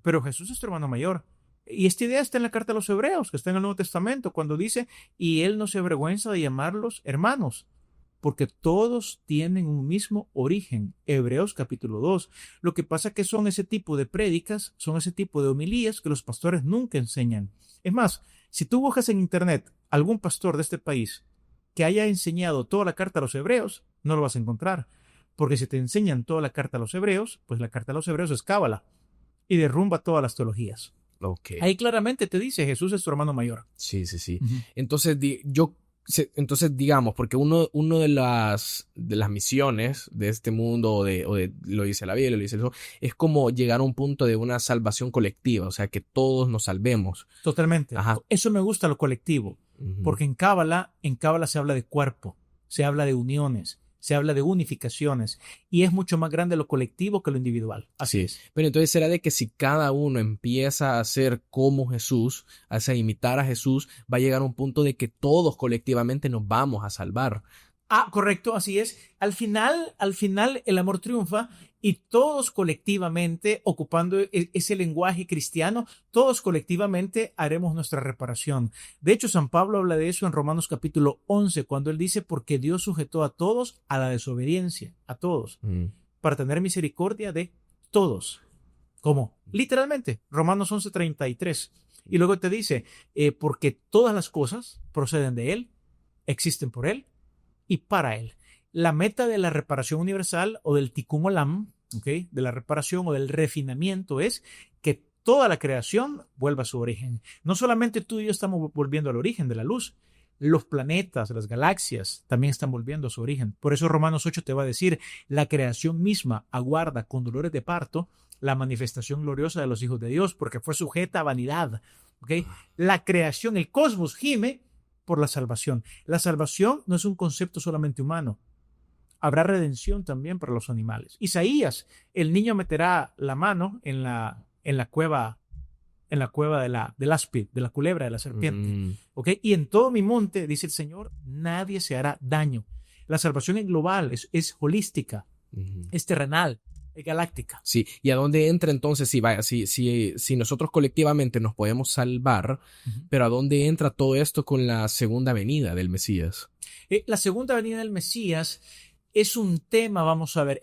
Pero Jesús es tu hermano mayor. Y esta idea está en la carta a los Hebreos, que está en el Nuevo Testamento, cuando dice, y Él no se avergüenza de llamarlos hermanos. porque todos tienen un mismo origen. Hebreos capítulo 2. Lo que pasa es que son ese tipo de prédicas, son ese tipo de homilías que los pastores nunca enseñan. Es más, si tú buscas en internet algún pastor de este país que haya enseñado toda la carta a los hebreos, no lo vas a encontrar. Porque si te enseñan toda la carta a los hebreos, pues la carta a los hebreos es cábala y derrumba todas las teologías. Okay. Ahí claramente te dice, Jesús es tu hermano mayor. Sí, sí, sí. Uh-huh. Entonces, digamos, porque uno de las misiones de este mundo, o de lo dice la Biblia, lo dice eso, es como llegar a un punto de una salvación colectiva, o sea, que todos nos salvemos. Totalmente. Ajá. Eso me gusta, lo colectivo, porque en cábala se habla de cuerpo, se habla de uniones, se habla de unificaciones, y es mucho más grande lo colectivo que lo individual. Así es. Pero entonces será de que si cada uno empieza a ser como Jesús, a imitar a Jesús, va a llegar a un punto de que todos colectivamente nos vamos a salvar. Correcto, así es. Al final el amor triunfa y todos colectivamente, ocupando ese lenguaje cristiano, todos colectivamente haremos nuestra reparación. De hecho, San Pablo habla de eso en Romanos capítulo 11, cuando él dice, porque Dios sujetó a todos a la desobediencia, a todos, para tener misericordia de todos. ¿Cómo? Literalmente, Romanos 11:33. Y luego te dice, porque todas las cosas proceden de él, existen por él y para él. La meta de la reparación universal o del tikkun olam, ¿okay?, de la reparación o del refinamiento, es que toda la creación vuelva a su origen. No solamente tú y yo estamos volviendo al origen de la luz, los planetas, las galaxias también están volviendo a su origen. Por eso Romanos 8 te va a decir, la creación misma aguarda con dolores de parto la manifestación gloriosa de los hijos de Dios, porque fue sujeta a vanidad. ¿Okay? La creación, el cosmos gime por la salvación. La salvación no es un concepto solamente humano. Habrá redención también para los animales. Isaías, el niño meterá la mano en la cueva del áspid, de la culebra, de la serpiente. ¿Okay? Y en todo mi monte, dice el Señor, nadie se hará daño. La salvación es global, es holística, es terrenal, es galáctica. Sí, ¿y a dónde entra entonces? Si nosotros colectivamente nos podemos salvar, pero ¿a dónde entra todo esto con la segunda venida del Mesías? La segunda venida del Mesías es un tema, vamos a ver,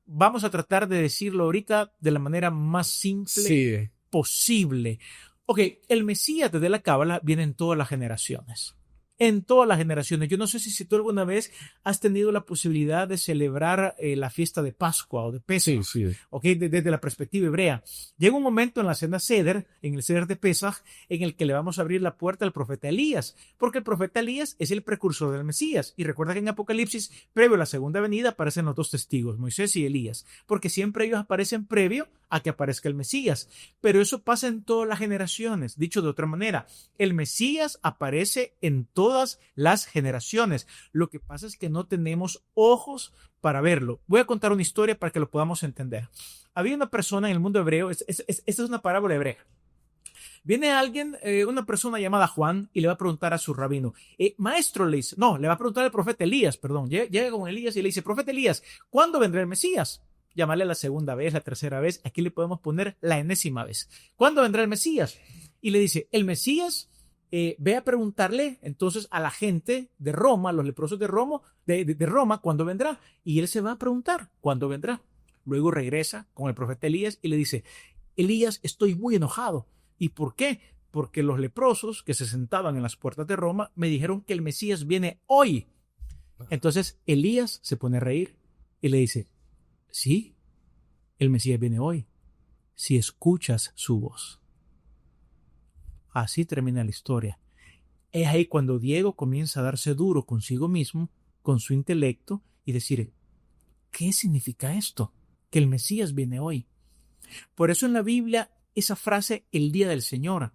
vamos a tratar de decirlo ahorita de la manera más simple posible. Ok, el Mesías desde la Cábala viene en todas las generaciones. En todas las generaciones. Yo no sé si tú alguna vez has tenido la posibilidad de celebrar la fiesta de Pascua o de Pesach. Sí. Okay, desde la perspectiva hebrea. Llega un momento en la cena Seder, en el Seder de Pesach, en el que le vamos a abrir la puerta al profeta Elías, porque el profeta Elías es el precursor del Mesías. Y recuerda que en Apocalipsis, previo a la segunda venida, aparecen los dos testigos, Moisés y Elías, porque siempre ellos aparecen previo a que aparezca el Mesías. Pero eso pasa en todas las generaciones. Dicho de otra manera, el Mesías aparece en todas las generaciones. Lo que pasa es que no tenemos ojos para verlo. Voy a contar una historia para que lo podamos entender. Había una persona en el mundo hebreo, esta es una parábola hebrea. Viene alguien, una persona llamada Juan, y le va a preguntar a su rabino, maestro, le va a preguntar al profeta Elías, llega con Elías y le dice, profeta Elías, ¿cuándo vendrá el Mesías? Llámale la segunda vez, la tercera vez, aquí le podemos poner la enésima vez. ¿Cuándo vendrá el Mesías? Y le dice, el Mesías, ve a preguntarle entonces a la gente de Roma, los leprosos de Roma, ¿cuándo vendrá? Y él se va a preguntar, ¿cuándo vendrá? Luego regresa con el profeta Elías y le dice, Elías, estoy muy enojado. ¿Y por qué? Porque los leprosos que se sentaban en las puertas de Roma me dijeron que el Mesías viene hoy. Entonces Elías se pone a reír y le dice, sí, el Mesías viene hoy, si escuchas su voz. Así termina la historia. Es ahí cuando Diego comienza a darse duro consigo mismo, con su intelecto, y decir, ¿qué significa esto? Que el Mesías viene hoy. Por eso en la Biblia, esa frase, el día del Señor,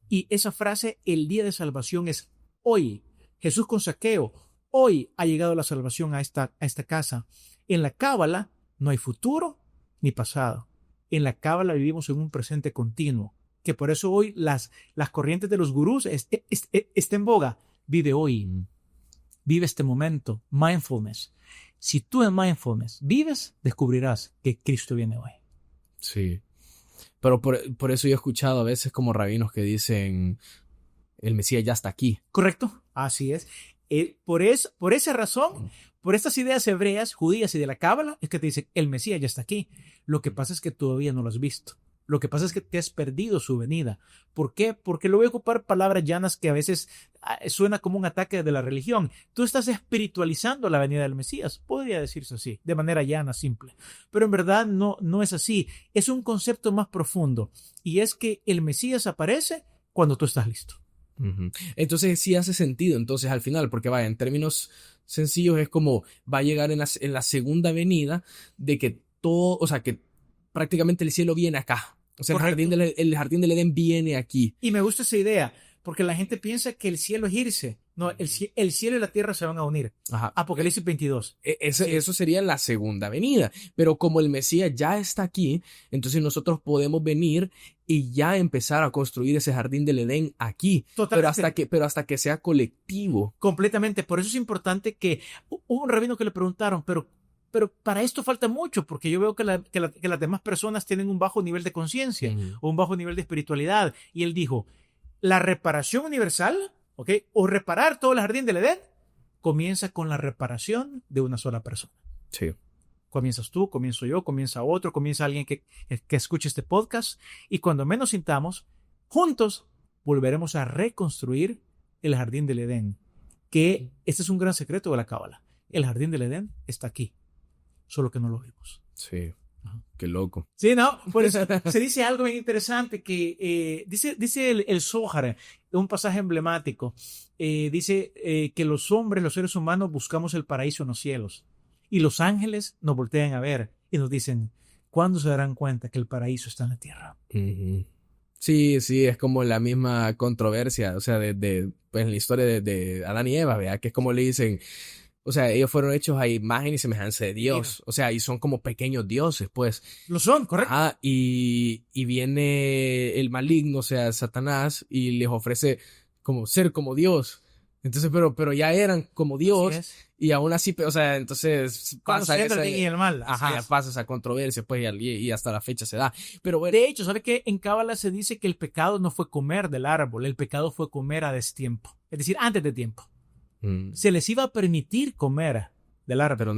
y esa frase, el día de salvación, es hoy. Jesús con Zaqueo, hoy ha llegado la salvación a esta casa. En la Cábala no hay futuro ni pasado. En la Cábala vivimos en un presente continuo, que por eso hoy las corrientes de los gurús está en boga. Vive hoy, vive este momento, mindfulness. Si tú en mindfulness vives, descubrirás que Cristo viene hoy. Sí, pero por eso yo he escuchado a veces como rabinos que dicen, el Mesías ya está aquí. ¿Correcto? Así es. Por esa razón, por estas ideas hebreas, judías y de la Cábala, es que te dicen, el Mesías ya está aquí. Lo que pasa es que todavía no lo has visto. Lo que pasa es que te has perdido su venida. ¿Por qué? Porque lo voy a ocupar palabras llanas que a veces suena como un ataque de la religión. Tú estás espiritualizando la venida del Mesías. Podría decirse así, de manera llana, simple. Pero en verdad no es así. Es un concepto más profundo. Y es que el Mesías aparece cuando tú estás listo. Uh-huh. Entonces sí hace sentido, entonces al final, porque vaya, en términos sencillos es como va a llegar en la segunda venida de que todo, o sea, que prácticamente el cielo viene acá. O sea, el jardín del Edén viene aquí. Y me gusta esa idea, porque la gente piensa que el cielo es irse. No, el cielo y la tierra se van a unir. Ajá. Apocalipsis 22. Eso sería la segunda venida. Pero como el Mesías ya está aquí, entonces nosotros podemos venir y ya empezar a construir ese jardín del Edén aquí. Totalmente. Pero hasta que sea colectivo. Completamente. Por eso es importante que hubo un rabino que le preguntaron, pero para esto falta mucho, porque yo veo que las demás personas tienen un bajo nivel de conciencia o un bajo nivel de espiritualidad. Y él dijo, la reparación universal, ¿ok? O reparar todo el jardín del Edén, comienza con la reparación de una sola persona. Sí. Comienzas tú, comienzo yo, comienza otro, comienza alguien que escuche este podcast. Y cuando menos sintamos, juntos volveremos a reconstruir el jardín del Edén. Que este es un gran secreto de la Cábala. El jardín del Edén está aquí. Solo que no lo vemos. Sí, qué loco. Sí, ¿no? Pues se dice algo bien interesante que dice el Zohar, un pasaje emblemático, dice que los hombres, los seres humanos, buscamos el paraíso en los cielos y los ángeles nos voltean a ver y nos dicen, ¿cuándo se darán cuenta que el paraíso está en la tierra? Uh-huh. Sí, es como la misma controversia, o sea, pues en la historia de Adán y Eva, ¿verdad? Que es como le dicen... O sea, ellos fueron hechos a imagen y semejanza de Dios. O sea, y son como pequeños dioses, pues. Lo son, correcto. Y viene el maligno, o sea, Satanás, y les ofrece como ser como Dios. Entonces, pero ya eran como Dios. Y aún así, o sea, entonces pasa el bien y el mal. Ajá, pasa esa controversia, pues, y hasta la fecha se da. Pero bueno. De hecho, ¿sabe qué? En Cábala se dice que el pecado no fue comer del árbol, el pecado fue comer a destiempo. Es decir, antes de tiempo. Se les iba a permitir comer del árbol, pero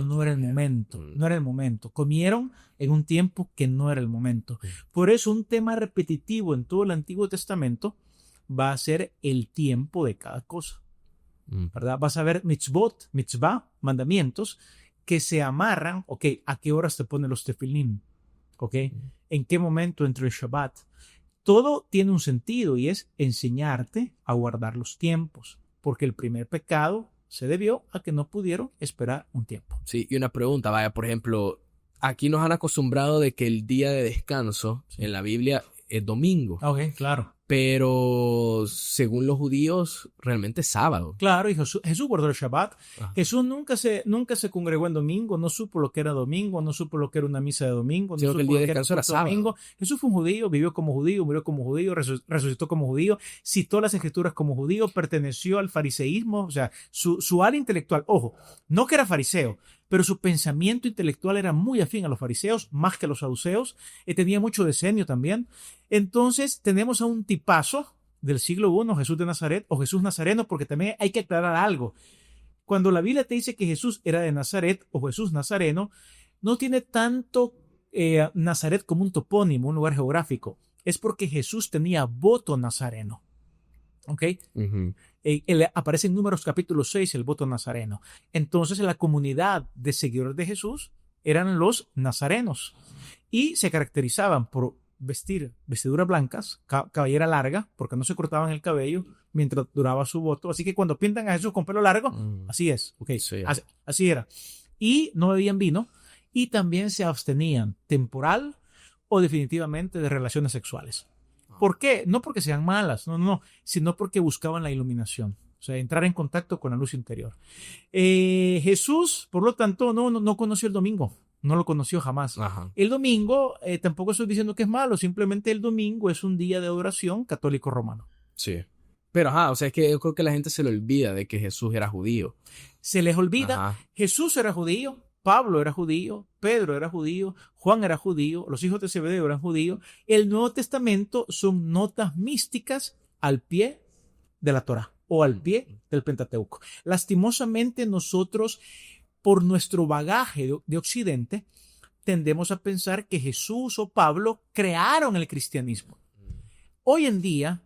no era el momento. No era el momento. Comieron en un tiempo que no era el momento. Por eso un tema repetitivo en todo el Antiguo Testamento va a ser el tiempo de cada cosa. ¿Verdad? Vas a ver mitzvah, mandamientos que se amarran, ok, ¿a qué horas te ponen los tefilim? Ok, ¿en qué momento entra el Shabbat? Todo tiene un sentido y es enseñarte a guardar los tiempos. Porque el primer pecado se debió a que no pudieron esperar un tiempo. Sí, y una pregunta, vaya, por ejemplo, aquí nos han acostumbrado de que el día de descanso en la Biblia es domingo. Ok, claro. Pero según los judíos, realmente es sábado. Claro, y Jesús guardó el Shabbat. Ajá. Jesús nunca se congregó en domingo, no supo lo que era domingo, no supo lo que era una misa de domingo. Sino no que el día de descanso era sábado. Domingo. Jesús fue un judío, vivió como judío, murió como judío, resucitó como judío, citó las escrituras como judío, perteneció al fariseísmo, o sea, su área intelectual, ojo, no que era fariseo, pero su pensamiento intelectual era muy afín a los fariseos, más que a los saduceos, tenía mucho decenio también. Entonces tenemos a un tipazo del siglo I, Jesús de Nazaret, o Jesús Nazareno, porque también hay que aclarar algo. Cuando la Biblia te dice que Jesús era de Nazaret, o Jesús Nazareno, no tiene tanto Nazaret como un topónimo, un lugar geográfico. Es porque Jesús tenía voto nazareno. ¿Ok? Uh-huh. Aparece en Números capítulo 6 el voto nazareno. Entonces la comunidad de seguidores de Jesús eran los nazarenos y se caracterizaban por vestir vestiduras blancas, cabellera larga, porque no se cortaban el cabello mientras duraba su voto. Así que cuando pintan a Jesús con pelo largo, así es. Okay. Sí. Así era. Y no bebían vino y también se abstenían temporal o definitivamente de relaciones sexuales. ¿Por qué? No porque sean malas, no, sino porque buscaban la iluminación, o sea, entrar en contacto con la luz interior. Jesús, por lo tanto, no conoció el domingo, no lo conoció jamás. Ajá. El domingo, tampoco estoy diciendo que es malo, simplemente el domingo es un día de adoración católico romano. Sí. Pero, o sea, es que yo creo que la gente se le olvida de que Jesús era judío. Se les olvida, ajá. Jesús era judío. Pablo era judío, Pedro era judío, Juan era judío, los hijos de Zebedeo eran judíos. El Nuevo Testamento son notas místicas al pie de la Torá o al pie del Pentateuco. Lastimosamente nosotros, por nuestro bagaje de Occidente, tendemos a pensar que Jesús o Pablo crearon el cristianismo. Hoy en día,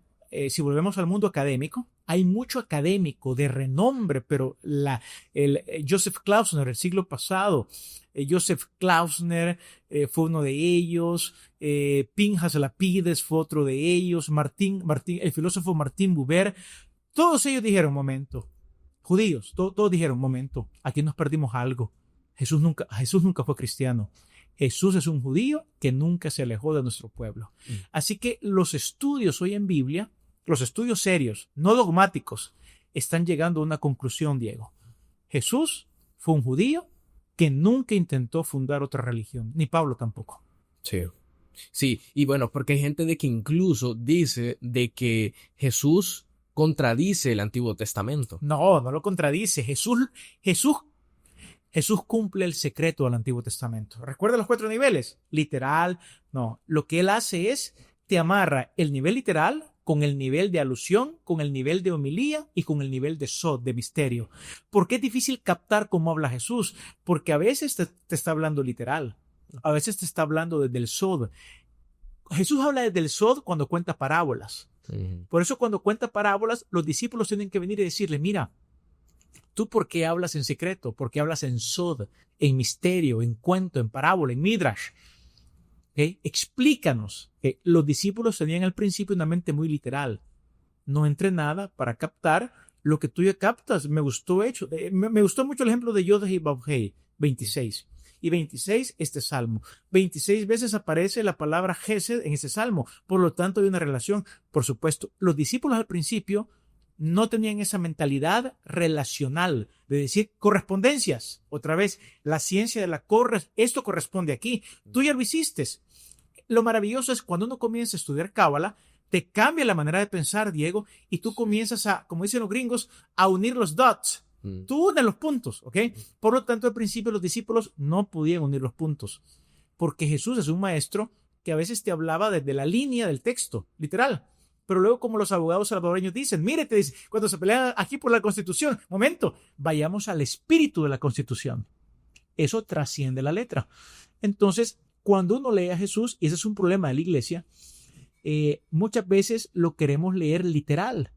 si volvemos al mundo académico, hay mucho académico de renombre, pero Joseph Klausner, el siglo pasado, Joseph Klausner fue uno de ellos, Pinchas Lapides fue otro de ellos, el filósofo Martín Buber, todos ellos dijeron, momento, judíos, todos dijeron, momento, aquí nos perdimos algo. Jesús nunca fue cristiano. Jesús es un judío que nunca se alejó de nuestro pueblo. Así que los estudios hoy en Biblia, los estudios serios, no dogmáticos, están llegando a una conclusión, Diego. Jesús fue un judío que nunca intentó fundar otra religión, ni Pablo tampoco. Sí. Sí, y bueno, porque hay gente de que incluso dice de que Jesús contradice el Antiguo Testamento. No lo contradice. Jesús cumple el secreto del Antiguo Testamento. ¿Recuerda los 4 niveles? Literal, no. Lo que él hace es, te amarra el nivel literal con el nivel de alusión, con el nivel de homilía y con el nivel de sod, de misterio. ¿Por qué es difícil captar cómo habla Jesús? Porque a veces te está hablando literal, a veces te está hablando desde el sod. Jesús habla desde el sod cuando cuenta parábolas. Por eso cuando cuenta parábolas, los discípulos tienen que venir y decirle, mira, ¿tú por qué hablas en secreto? ¿Por qué hablas en sod, en misterio, en cuento, en parábola, en midrash? Explícanos. Los discípulos tenían al principio una mente muy literal, no entrenada para captar lo que tú ya captas. Me gustó mucho el ejemplo de Yod-Heh Vav-Heh, 26. Y 26, este salmo. 26 veces aparece la palabra Gesed en ese salmo. Por lo tanto, hay una relación. Por supuesto, los discípulos al principio no tenían esa mentalidad relacional de decir correspondencias. Otra vez, la ciencia de la esto corresponde aquí. Tú ya lo hiciste. Lo maravilloso es cuando uno comienza a estudiar Cábala, te cambia la manera de pensar, Diego, y tú comienzas a, como dicen los gringos, a unir los dots. Tú unes los puntos, ¿ok? Por lo tanto, al principio los discípulos no podían unir los puntos, porque Jesús es un maestro que a veces te hablaba desde la línea del texto, literal. Pero luego, como los abogados salvadoreños dicen, mire, te dice, cuando se pelean aquí por la Constitución, momento, vayamos al espíritu de la Constitución. Eso trasciende la letra. Entonces, cuando uno lee a Jesús, y ese es un problema de la iglesia, muchas veces lo queremos leer literal.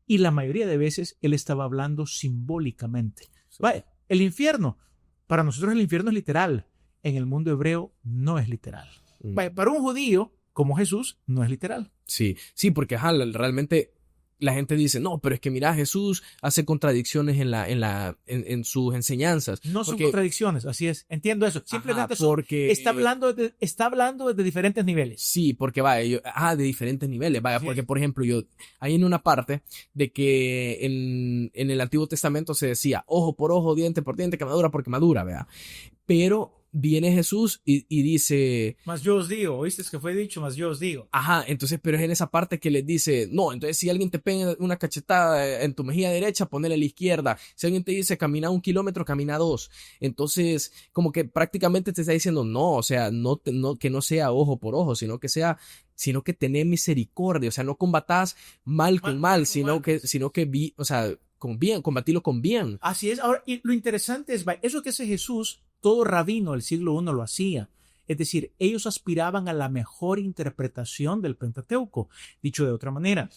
Y la mayoría de veces él estaba hablando simbólicamente. Vale, el infierno, para nosotros el infierno es literal. En el mundo hebreo no es literal. Vale, para un judío como Jesús no es literal. Sí, porque realmente la gente dice, no, pero es que mira, Jesús hace contradicciones en sus enseñanzas. No son contradicciones, así es. Entiendo eso. Simplemente está hablando desde diferentes niveles. Sí, porque de diferentes niveles. Vaya, sí. Porque, por ejemplo, hay en una parte de que en el Antiguo Testamento se decía ojo por ojo, diente por diente, quemadura por quemadura, vea. Pero viene Jesús y dice... Más yo os digo, ¿oíste que fue dicho? Más yo os digo. Ajá, entonces, pero es en esa parte que les dice, no, entonces si alguien te pega una cachetada en tu mejilla derecha, ponele a la izquierda. Si alguien te dice camina 1 kilómetro, camina 2. Entonces, como que prácticamente te está diciendo, no, o sea, que no sea ojo por ojo, sino que tenés misericordia, o sea, no combatás mal con mal, sino que con bien, combatirlo con bien. Así es. Ahora, y lo interesante es, eso que hace Jesús, todo rabino del siglo I lo hacía. Es decir, ellos aspiraban a la mejor interpretación del Pentateuco. Dicho de otra manera,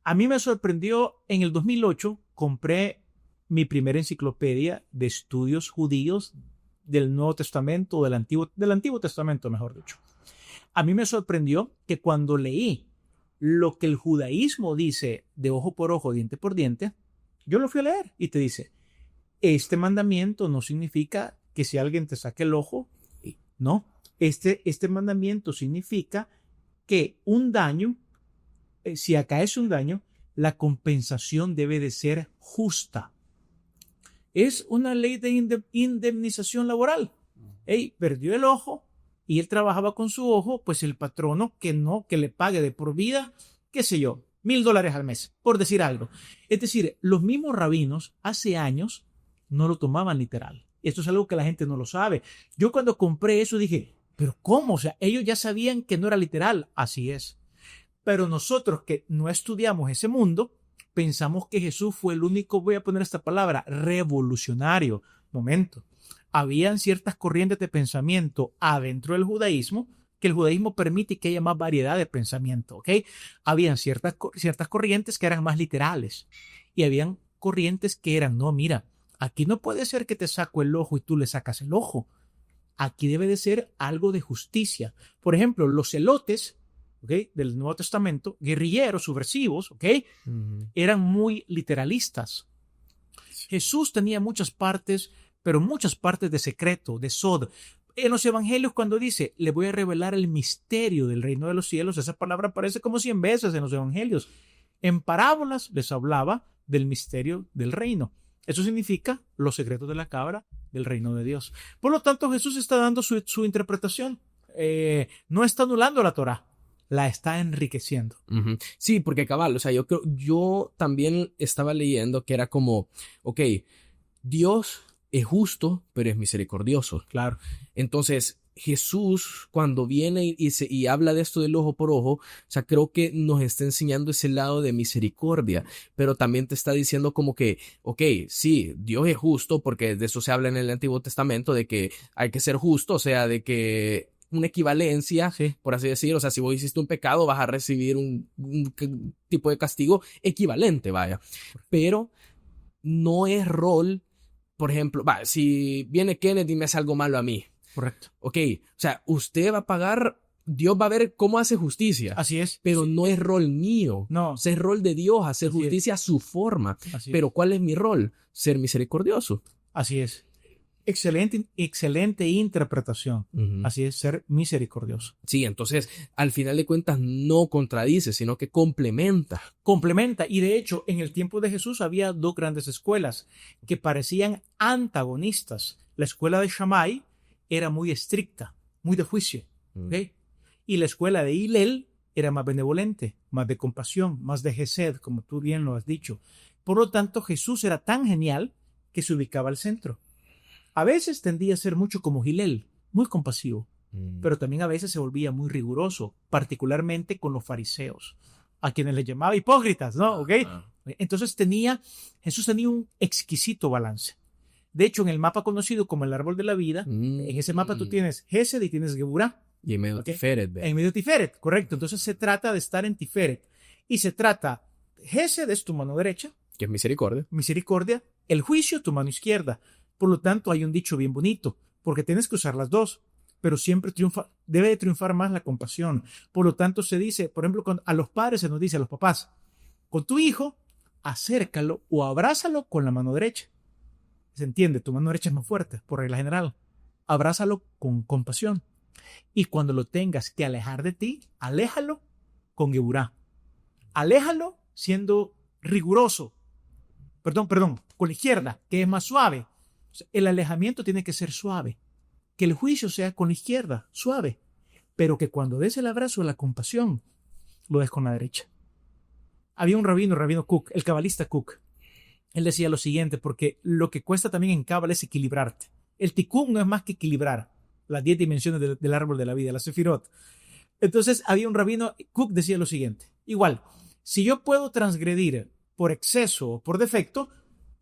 a mí me sorprendió, en el 2008 compré mi primera enciclopedia de estudios judíos del Nuevo Testamento, del Antiguo Testamento, mejor dicho. A mí me sorprendió que cuando leí lo que el judaísmo dice de ojo por ojo, diente por diente, yo lo fui a leer y te dice, este mandamiento no significa que si alguien te saque el ojo, no. Este mandamiento significa que un daño, si acaece un daño, la compensación debe de ser justa. Es una ley de indemnización laboral. Perdió el ojo y él trabajaba con su ojo, pues el patrono que le pague de por vida, qué sé yo, $1,000 al mes, por decir algo. Es decir, los mismos rabinos hace años no lo tomaban literal. Esto es algo que la gente no lo sabe. Yo cuando compré eso dije, ¿pero cómo? O sea, ellos ya sabían que no era literal. Así es. Pero nosotros que no estudiamos ese mundo, pensamos que Jesús fue el único, voy a poner esta palabra, revolucionario. Momento. Habían ciertas corrientes de pensamiento adentro del judaísmo, que el judaísmo permite que haya más variedad de pensamiento, ¿ok? Habían ciertas corrientes que eran más literales y habían corrientes que eran, no, mira, aquí no puede ser que te saco el ojo y tú le sacas el ojo. Aquí debe de ser algo de justicia. Por ejemplo, los celotes, ¿okay?, del Nuevo Testamento, guerrilleros, subversivos, ¿okay?, eran muy literalistas. Jesús tenía muchas partes, pero muchas partes de secreto, de sod. En los evangelios, cuando dice, le voy a revelar el misterio del reino de los cielos, esa palabra aparece como 100 veces en los evangelios. En parábolas les hablaba del misterio del reino. Eso significa los secretos de la cabra del reino de Dios. Por lo tanto, Jesús está dando su interpretación. No está anulando la Torá, la está enriqueciendo. Sí, porque cabal, o sea, yo también estaba leyendo que era como, ok, Dios es justo, pero es misericordioso. Claro. Entonces, Jesús, cuando viene y habla de esto del ojo por ojo, o sea, creo que nos está enseñando ese lado de misericordia, pero también te está diciendo como que, ok, sí, Dios es justo, porque de eso se habla en el Antiguo Testamento, de que hay que ser justo, o sea, de que una equivalencia, sí, por así decir, o sea, si vos hiciste un pecado, vas a recibir un tipo de castigo equivalente, vaya, pero no es rol. Por ejemplo, si viene Kenneth y me hace algo malo a mí. Correcto. Ok, o sea, usted va a pagar, Dios va a ver cómo hace justicia. Así es. Pero no es rol mío. No. Es rol de Dios, hacer justicia a su forma. Pero ¿cuál es mi rol? Ser misericordioso. Así es. Excelente interpretación. Así es, ser misericordioso. Sí, entonces, al final de cuentas, no contradice, sino que complementa. Complementa. Y de hecho, en el tiempo de Jesús había dos grandes escuelas que parecían antagonistas. La escuela de Shammai era muy estricta, muy de juicio. ¿Okay? Y la escuela de Hillel era más benevolente, más de compasión, más de gesed, como tú bien lo has dicho. Por lo tanto, Jesús era tan genial que se ubicaba al centro. A veces tendía a ser mucho como Hillel, muy compasivo, pero también a veces se volvía muy riguroso, particularmente con los fariseos, a quienes le llamaba hipócritas, ¿no? ¿Okay? Entonces Jesús tenía un exquisito balance. De hecho, en el mapa conocido como el árbol de la vida, en ese mapa tú tienes Gesed y tienes Geburá. Y en medio Tiferet. En medio Tiferet, correcto. Entonces se trata de estar en Tiferet. Y se trata, Gesed es tu mano derecha. Que es misericordia. Misericordia. El juicio, tu mano izquierda. Por lo tanto, hay un dicho bien bonito, porque tienes que usar las dos, pero siempre debe de triunfar más la compasión. Por lo tanto, se dice, por ejemplo, a los padres se nos dice, a los papás, con tu hijo, acércalo o abrázalo con la mano derecha. ¿Se entiende? Tu mano derecha es más fuerte, por regla general. Abrázalo con compasión. Y cuando lo tengas que alejar de ti, aléjalo con Geburá. Aléjalo siendo riguroso. Perdón, con la izquierda, que es más suave. El alejamiento tiene que ser suave. Que el juicio sea con la izquierda, suave. Pero que cuando des el abrazo de la compasión, lo des con la derecha. Había un rabino Cook, el cabalista Cook. Él decía lo siguiente, porque lo que cuesta también en cábala es equilibrarte. El tikkun no es más que equilibrar las 10 dimensiones del árbol de la vida, la sefirot. Entonces, había un rabino, Cook decía lo siguiente. Igual, si yo puedo transgredir por exceso o por defecto,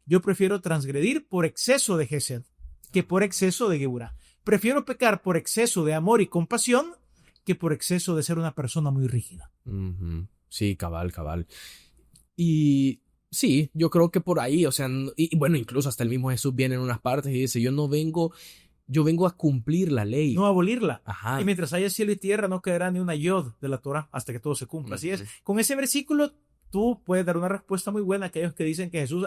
yo prefiero transgredir por exceso de Gesed que por exceso de Geburá. Prefiero pecar por exceso de amor y compasión que por exceso de ser una persona muy rígida. Sí, cabal. Y sí, yo creo que por ahí, o sea, y bueno, incluso hasta el mismo Jesús viene en unas partes y dice, yo vengo a cumplir la ley. No a abolirla. Ajá. Y mientras haya cielo y tierra no quedará ni una yod de la Torah hasta que todo se cumpla. Así es. Con ese versículo tú puedes dar una respuesta muy buena a aquellos que dicen que Jesús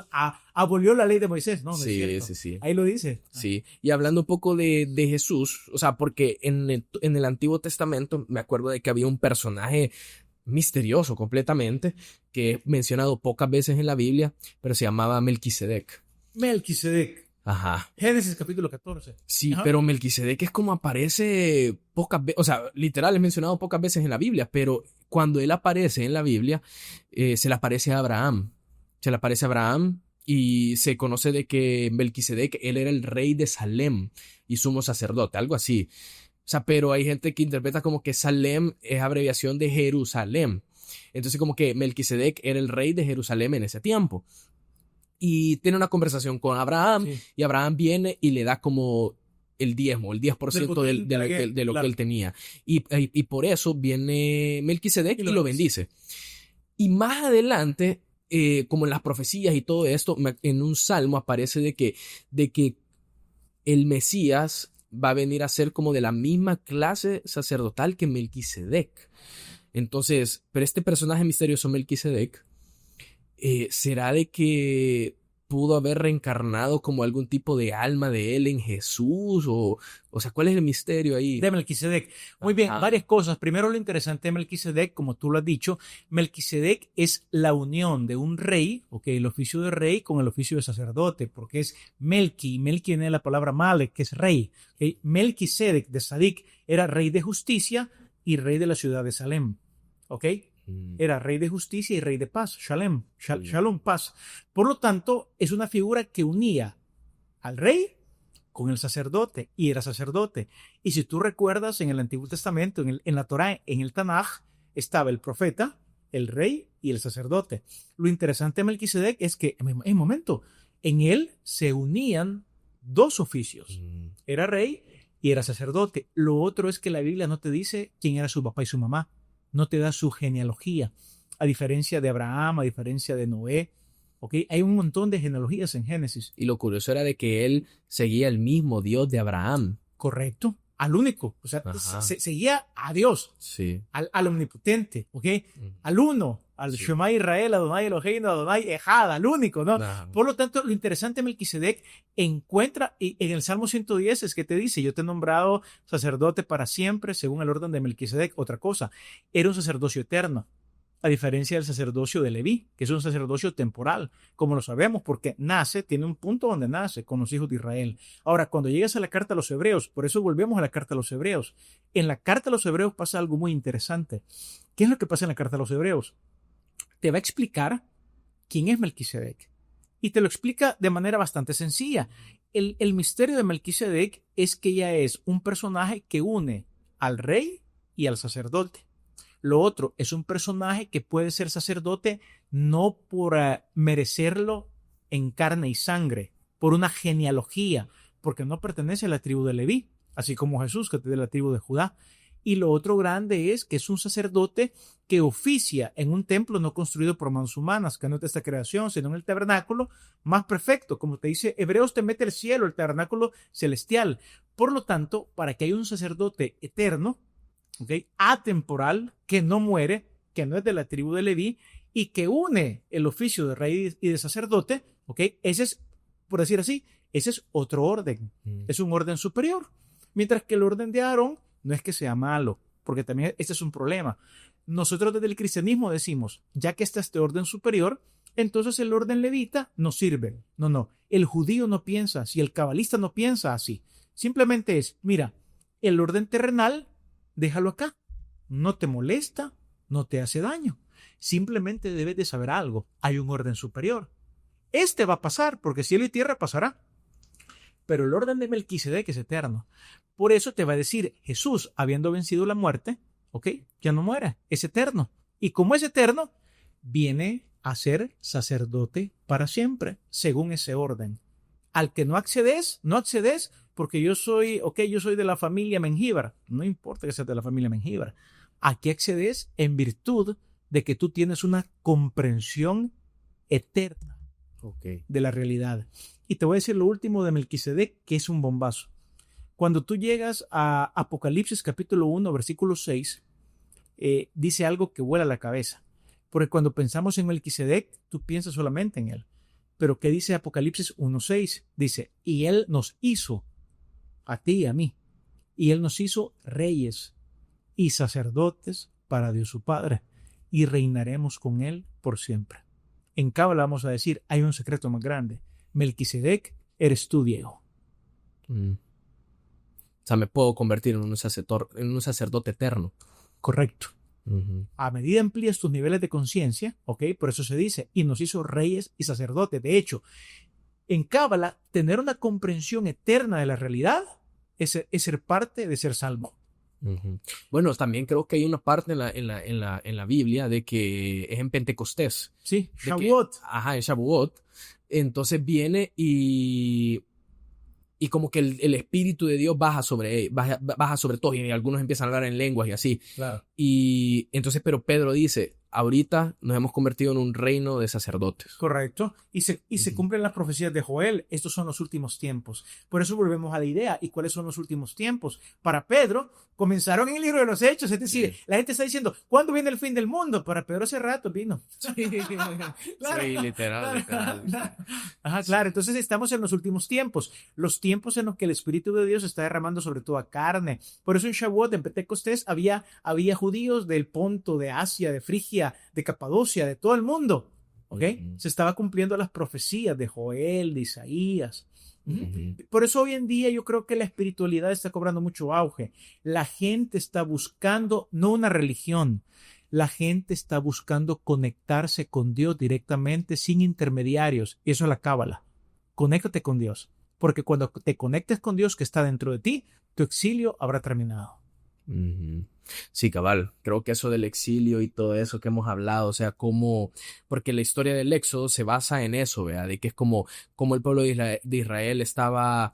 abolió la ley de Moisés. No, sí, es cierto. Sí. Ahí lo dice. Sí, y hablando un poco de Jesús, o sea, porque en el Antiguo Testamento me acuerdo de que había un personaje misterioso completamente, que es mencionado pocas veces en la Biblia, pero se llamaba Melquisedec. Ajá. Génesis capítulo 14. Sí, Ajá. Pero Melquisedec es como aparece pocas veces, o sea, literal es mencionado pocas veces en la Biblia, pero cuando él aparece en la Biblia, se le aparece a Abraham. Y se conoce de que Melquisedec, él era el rey de Salem y sumo sacerdote, algo así. O sea, pero hay gente que interpreta como que Salem es abreviación de Jerusalén. Entonces como que Melquisedec era el rey de Jerusalén en ese tiempo. Y tiene una conversación con Abraham, sí. Y Abraham viene y le da como el diezmo, el 10% de lo que él tenía. Y por eso viene Melquisedec y lo bendice. Y más adelante, como en las profecías y todo esto, en un salmo aparece de que el Mesías va a venir a ser como de la misma clase sacerdotal que Melquisedec. Entonces, pero este personaje misterioso Melquisedec, ¿será de que pudo haber reencarnado como algún tipo de alma de él en Jesús? O sea, ¿cuál es el misterio ahí? De Melquisedec. Muy bien, varias cosas. Primero, lo interesante de Melquisedec, como tú lo has dicho, Melquisedec es la unión de un rey, el oficio de rey con el oficio de sacerdote, porque es Melqui viene de la palabra Malek, que es rey. Melquisedec de Sadik era rey de justicia y rey de la ciudad de Salem. ¿Ok? Era rey de justicia y rey de paz, Shalom, paz. Por lo tanto, es una figura que unía al rey con el sacerdote, y era sacerdote. Y si tú recuerdas, en el Antiguo Testamento, en la Torá, en el Tanaj, estaba el profeta, el rey y el sacerdote. Lo interesante de Melquisedec es que, en un momento, en él se unían dos oficios. Era rey y era sacerdote. Lo otro es que la Biblia no te dice quién era su papá y su mamá. No te da su genealogía, a diferencia de Abraham, a diferencia de Noé. Hay un montón de genealogías en Génesis. Y lo curioso era de que él seguía el mismo Dios de Abraham. Correcto, al único. O sea, seguía a Dios, sí. al omnipotente, al uno, al Shema Israel, Adonai Eloheinu, Adonai Ejad, al único, ¿no? Por lo tanto, lo interesante de Melquisedec encuentra, y en el Salmo 110 es que te dice, yo te he nombrado sacerdote para siempre, según el orden de Melquisedec. Otra cosa, era un sacerdocio eterno, a diferencia del sacerdocio de Leví, que es un sacerdocio temporal, como lo sabemos, porque tiene un punto donde nace con los hijos de Israel. Ahora, cuando llegas a la carta a los Hebreos, por eso volvemos a la carta a los Hebreos, en la carta a los Hebreos pasa algo muy interesante. ¿Qué es lo que pasa en la carta a los Hebreos? Te va a explicar quién es Melquisedec, y te lo explica de manera bastante sencilla. El misterio de Melquisedec es que ella es un personaje que une al rey y al sacerdote. Lo otro, es un personaje que puede ser sacerdote no por merecerlo en carne y sangre, por una genealogía, porque no pertenece a la tribu de Leví, así como Jesús, que es de la tribu de Judá. Y lo otro grande es que es un sacerdote que oficia en un templo no construido por manos humanas, que no es de esta creación, sino en el tabernáculo más perfecto. Como te dice Hebreos, te mete el cielo, el tabernáculo celestial. Por lo tanto, para que haya un sacerdote eterno, atemporal, que no muere, que no es de la tribu de Leví y que une el oficio de rey y de sacerdote, ese es, por decir así, ese es otro orden, es un orden superior. Mientras que el orden de Aarón no es que sea malo, porque también este es un problema. Nosotros desde el cristianismo decimos, ya que está este orden superior, entonces el orden levita no sirve. No, el judío no piensa así, el cabalista no piensa así. Simplemente es, mira, el orden terrenal, déjalo acá, no te molesta, no te hace daño. Simplemente debes de saber algo, hay un orden superior. Este va a pasar, porque cielo y tierra pasará. Pero el orden de Melquisedec es eterno. Por eso te va a decir, Jesús, habiendo vencido la muerte, ya no muere, es eterno. Y como es eterno, viene a ser sacerdote para siempre, según ese orden. Al que no accedes porque yo soy de la familia Mengíbar. No importa que seas de la familia Mengíbar. Aquí accedes en virtud de que tú tienes una comprensión eterna de la realidad. Y te voy a decir lo último de Melquisedec, que es un bombazo. Cuando tú llegas a Apocalipsis capítulo 1, versículo 6, dice algo que vuela la cabeza. Porque cuando pensamos en Melquisedec, tú piensas solamente en él. Pero ¿qué dice Apocalipsis 1:6? Dice, y él nos hizo, a ti y a mí, y él nos hizo reyes y sacerdotes para Dios su Padre, y reinaremos con él por siempre. En Cábala vamos a decir, hay un secreto más grande. Melquisedec eres tú, Diego. O sea, me puedo convertir en un sacerdote eterno. Correcto. A medida amplías tus niveles de conciencia, por eso se dice, y nos hizo reyes y sacerdotes. De hecho, en Cábala, tener una comprensión eterna de la realidad es ser parte de ser salvo. Ujú. Bueno, también creo que hay una parte en la Biblia de que es en Pentecostés. Sí, De que, Shavuot. ajá, en Shavuot. Entonces viene y como que el Espíritu de Dios baja sobre todos y algunos empiezan a hablar en lenguas y así. Claro. Y entonces, pero Pedro dice, ahorita nos hemos convertido en un reino de sacerdotes. Correcto. Y se Ujú. cumplen las profecías de Joel. Estos son los últimos tiempos. Por eso volvemos a la idea. ¿Y cuáles son los últimos tiempos? Para Pedro, comenzaron en el libro de los Hechos. Es decir, Sí. la gente está diciendo, ¿cuándo viene el fin del mundo? Para Pedro hace rato vino. Claro, Sí, literal, claro, literal. claro. Ajá, Sí. claro. Entonces estamos en los últimos tiempos. Los tiempos en los que el Espíritu de Dios está derramando sobre toda carne. Por eso en Shavuot, en Pentecostés, había judíos del Ponto, de Asia, de Frigia, de Capadocia, de todo el mundo. ¿Ok? Ujú. Se estaba cumpliendo las profecías de Joel, de Isaías. Ujú. Por eso hoy en día yo creo que la espiritualidad está cobrando mucho auge. La gente está buscando no una religión, la gente está buscando conectarse con Dios directamente sin intermediarios. Y eso es la cábala. Conéctate con Dios. Porque cuando te conectes con Dios que está dentro de ti, tu exilio habrá terminado. Ujú. Sí, cabal. Creo que eso del exilio y todo eso que hemos hablado, o sea, como, porque la historia del Éxodo se basa en eso, ¿verdad? De que es como el pueblo de Israel estaba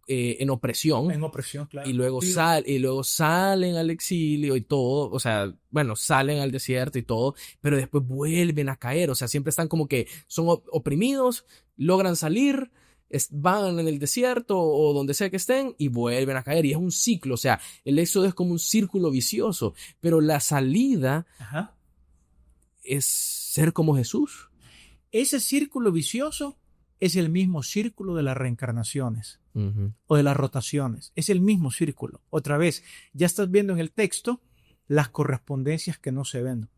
en opresión En opresión, claro. y luego, Sí. y luego salen al exilio y todo, o sea, bueno, salen al desierto y todo, pero después vuelven a caer, o sea, siempre están como que son oprimidos, logran salir, van en el desierto o donde sea que estén y vuelven a caer y es un ciclo, o sea, el éxodo es como un círculo vicioso, pero la salida Ajá. es ser como Jesús. Ese círculo vicioso es el mismo círculo de las reencarnaciones Ujú. o de las rotaciones. Es el mismo círculo. Otra vez, ya estás viendo en el texto las correspondencias que no se ven.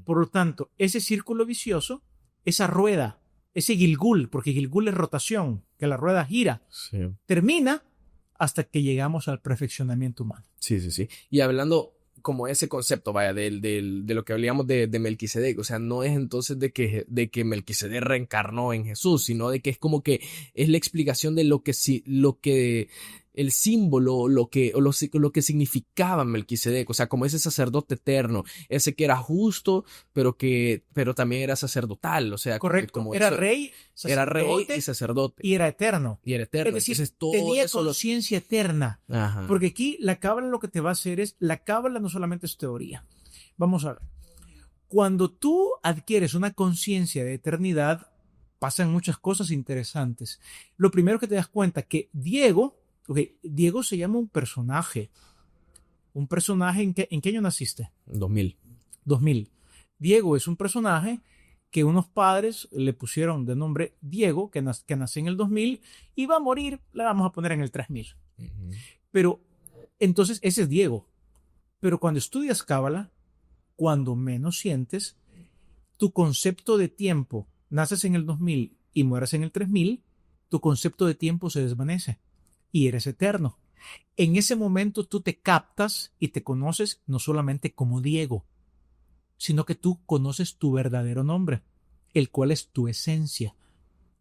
Por lo tanto, ese círculo vicioso, esa rueda, ese Gilgul, porque Gilgul es rotación, que la rueda gira, Sí. termina hasta que llegamos al perfeccionamiento humano. Sí, sí, sí. Y hablando como ese concepto, vaya, de lo que hablábamos de Melquisedec, o sea, no es entonces de que Melquisedec reencarnó en Jesús, sino de que es como que es la explicación de lo que el símbolo, lo que significaba Melquisedec, o sea, como ese sacerdote eterno, ese que era justo, pero también era sacerdotal, o sea, Correcto. como Era eso, rey, era rey sacerdote y sacerdote, y era eterno. y era eterno. Es decir, Entonces todo tenía eso conciencia eterna. Ajá. Porque aquí la cábala lo que te va a hacer es, la cábala no solamente es teoría. Vamos a ver. Cuando tú adquieres una conciencia de eternidad, pasan muchas cosas interesantes. Lo primero que te das cuenta que Diego se llama un personaje. Un personaje, ¿en qué año naciste? 2000. 2000. Diego es un personaje que unos padres le pusieron de nombre Diego, que nació en el 2000 y va a morir, le vamos a poner en el 3000. Ujú. Pero entonces ese es Diego. Pero cuando estudias cábala, cuando menos sientes, tu concepto de tiempo, naces en el 2000 y mueres en el 3000, tu concepto de tiempo se desvanece y eres eterno. En ese momento tú te captas y te conoces no solamente como Diego, sino que tú conoces tu verdadero nombre, el cual es tu esencia.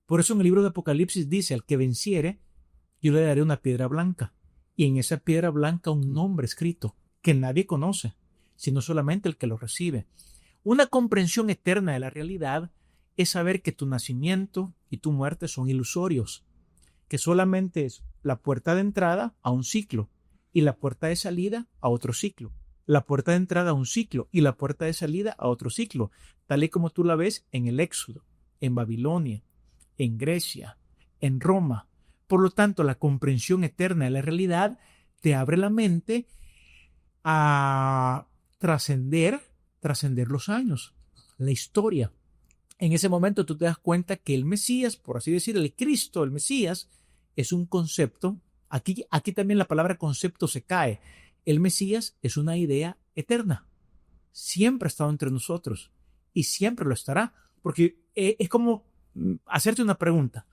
Por eso en el libro de Apocalipsis dice, al que venciere, yo le daré una piedra blanca, y en esa piedra blanca un nombre escrito, que nadie conoce, sino solamente el que lo recibe. Una comprensión eterna de la realidad es saber que tu nacimiento y tu muerte son ilusorios, que solamente es la puerta de entrada a un ciclo y la puerta de salida a otro ciclo. La puerta de entrada a un ciclo y la puerta de salida a otro ciclo, tal y como tú la ves en el Éxodo, en Babilonia, en Grecia, en Roma. Por lo tanto, la comprensión eterna de la realidad te abre la mente a trascender los años, la historia. En ese momento tú te das cuenta que el Mesías, por así decir, el Cristo, el Mesías, es un concepto. Aquí también la palabra concepto se cae. El Mesías es una idea eterna. Siempre ha estado entre nosotros y siempre lo estará. Porque es como hacerte una pregunta.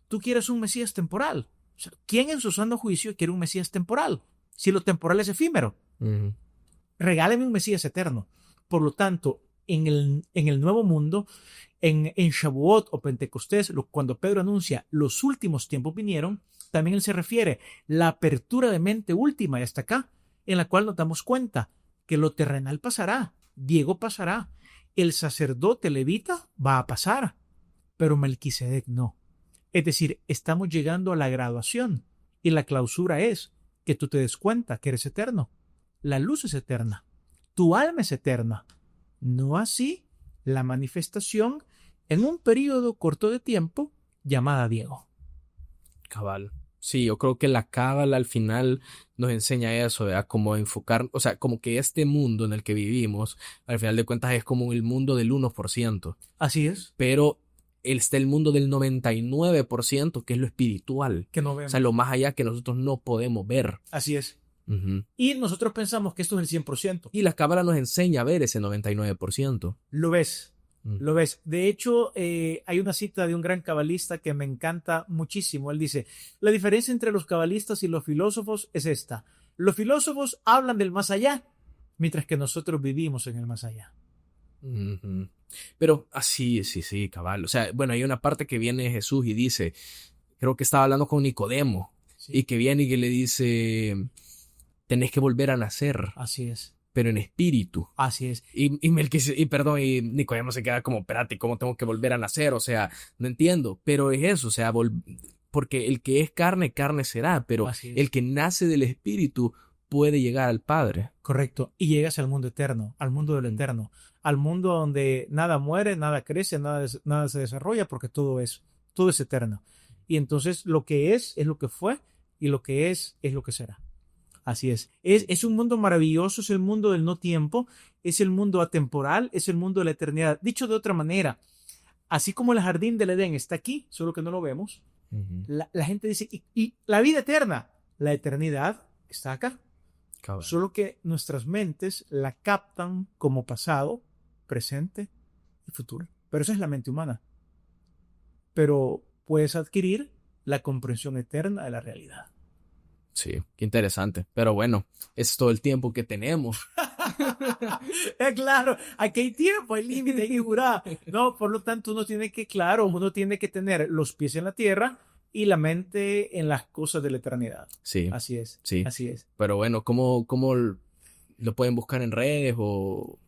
¿Tú quieres un Mesías temporal? O sea, ¿quién en su sano juicio quiere un Mesías temporal? Si lo temporal es efímero. Ujú. Regáleme un Mesías eterno. Por lo tanto, en el nuevo mundo, en Shavuot o Pentecostés, cuando Pedro anuncia los últimos tiempos vinieron, también él se refiere la apertura de mente última y hasta acá. en la cual nos damos cuenta que lo terrenal pasará, Diego pasará, el sacerdote levita va a pasar, pero Melquisedec no. Es decir, estamos llegando a la graduación y la clausura es que tú te des cuenta que eres eterno. La luz es eterna, tu alma es eterna. No así la manifestación en un periodo corto de tiempo llamada Diego. Cabal. Sí, yo creo que la cábala al final nos enseña eso, ¿verdad? Como enfocar, o sea, como que este mundo en el que vivimos, al final de cuentas es como el mundo del 1%. Así es. Pero está el mundo del 99%, que es lo espiritual. Que no vemos. O sea, lo más allá que nosotros no podemos ver. Así es. Uh-huh. Y nosotros pensamos que esto es el 100%. Y la cábala nos enseña a ver ese 99%. Lo ves. Lo ves. De hecho, hay una cita de un gran cabalista que me encanta muchísimo. Él dice, la diferencia entre los cabalistas y los filósofos es esta. Los filósofos hablan del más allá, mientras que nosotros vivimos en el más allá. Uh-huh. Pero así, sí, cabal. O sea, bueno, hay una parte que viene Jesús y dice, creo que estaba hablando con Nicodemo, sí. Y que viene y que le dice, tenés que volver a nacer. Así es. Pero en espíritu. Así es. Y Nicodemo se queda como, espérate, ¿cómo tengo que volver a nacer? O sea, no entiendo, pero es eso, o sea, porque el que es carne, carne será, pero el que nace del espíritu puede llegar al Padre. Correcto, y llegas al mundo eterno, al mundo del eterno, al mundo donde nada muere, nada crece, nada se desarrolla, porque todo es eterno. Y entonces lo que es lo que fue, y lo que es lo que será. Así es. Es un mundo maravilloso, es el mundo del no tiempo, es el mundo atemporal, es el mundo de la eternidad. Dicho de otra manera, así como el jardín del Edén está aquí, solo que no lo vemos, uh-huh. La gente dice, ¿y la vida eterna? La eternidad está acá. Cabal. Solo que nuestras mentes la captan como pasado, presente y futuro. Pero esa es la mente humana. Pero puedes adquirir la comprensión eterna de la realidad. Sí, qué interesante. Pero bueno, es todo el tiempo que tenemos. Claro, aquí hay tiempo, hay límite, hay jurada. No, por lo tanto, uno tiene que tener los pies en la tierra y la mente en las cosas de la eternidad. Sí. Así es. Sí. Así es. Pero bueno, ¿cómo lo pueden buscar en redes o...?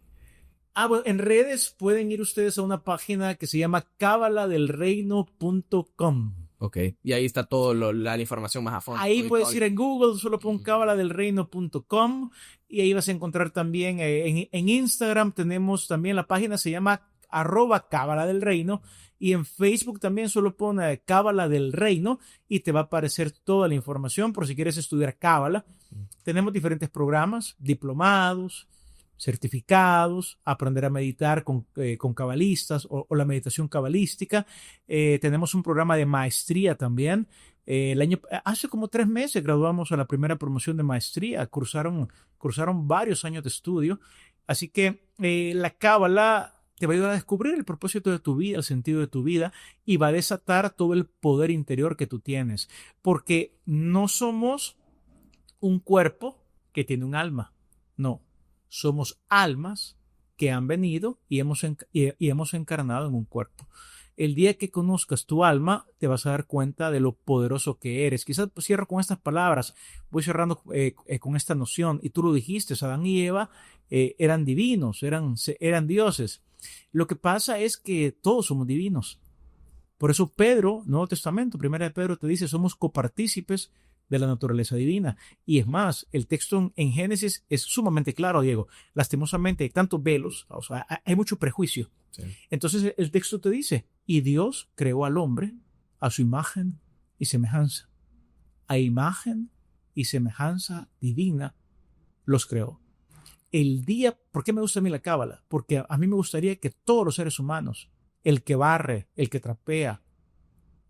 Bueno, en redes pueden ir ustedes a una página que se llama cabaladelreino.com. Ok, y ahí está toda la información más a fondo. Ahí puedes ir en Google, solo pon cabaladelreino.com y ahí vas a encontrar también en Instagram tenemos también la página, se llama @cabaladelreino y en Facebook también solo pon Cábala del Reino y te va a aparecer toda la información por si quieres estudiar cábala. Tenemos diferentes programas, diplomados, certificados, aprender a meditar con cabalistas o la meditación cabalística. Tenemos un programa de maestría también. Hace como 3 meses graduamos a la primera promoción de maestría. Cursaron varios años de estudio. Así que la cábala te va a ayudar a descubrir el propósito de tu vida, el sentido de tu vida y va a desatar todo el poder interior que tú tienes. Porque no somos un cuerpo que tiene un alma. No. Somos almas que han venido y hemos encarnado en un cuerpo. El día que conozcas tu alma, te vas a dar cuenta de lo poderoso que eres. Quizás cierro con estas palabras, voy cerrando con esta noción, y tú lo dijiste, Adán y Eva eran divinos, eran dioses. Lo que pasa es que todos somos divinos. Por eso Pedro, Nuevo Testamento, Primera de Pedro te dice, somos copartícipes de la naturaleza divina. Y es más, el texto en Génesis es sumamente claro, Diego. Lastimosamente hay tantos velos, o sea, hay mucho prejuicio. Sí. Entonces el texto te dice, y Dios creó al hombre a su imagen y semejanza. A imagen y semejanza divina los creó. ¿Por qué me gusta a mí la cábala? Porque a mí me gustaría que todos los seres humanos, el que barre, el que trapea,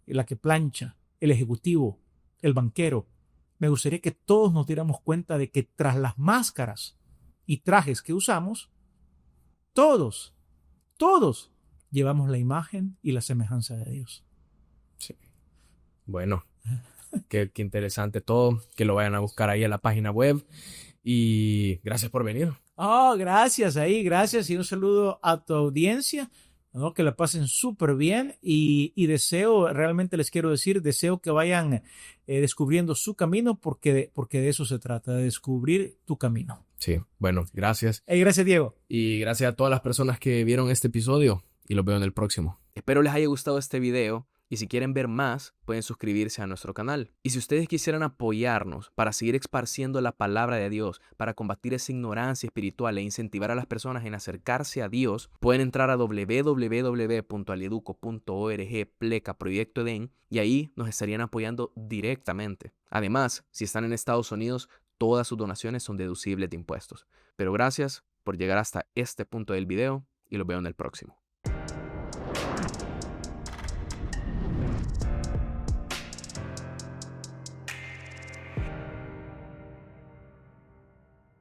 la que plancha, el ejecutivo, el banquero, me gustaría que todos nos diéramos cuenta de que tras las máscaras y trajes que usamos, todos llevamos la imagen y la semejanza de Dios. Sí. Bueno, qué interesante todo, que lo vayan a buscar ahí en la página web y gracias por venir. Gracias y un saludo a tu audiencia. ¿no? Que la pasen súper bien y deseo, realmente les quiero decir, deseo que vayan descubriendo su camino porque de eso se trata, de descubrir tu camino. Sí, bueno, gracias. Hey, gracias, Diego. Y gracias a todas las personas que vieron este episodio y los veo en el próximo. Espero les haya gustado este video. Y si quieren ver más, pueden suscribirse a nuestro canal. Y si ustedes quisieran apoyarnos para seguir esparciendo la palabra de Dios, para combatir esa ignorancia espiritual e incentivar a las personas en acercarse a Dios, pueden entrar a www.alieduco.org/Proyecto Edén y ahí nos estarían apoyando directamente. Además, si están en Estados Unidos, todas sus donaciones son deducibles de impuestos. Pero gracias por llegar hasta este punto del video y los veo en el próximo.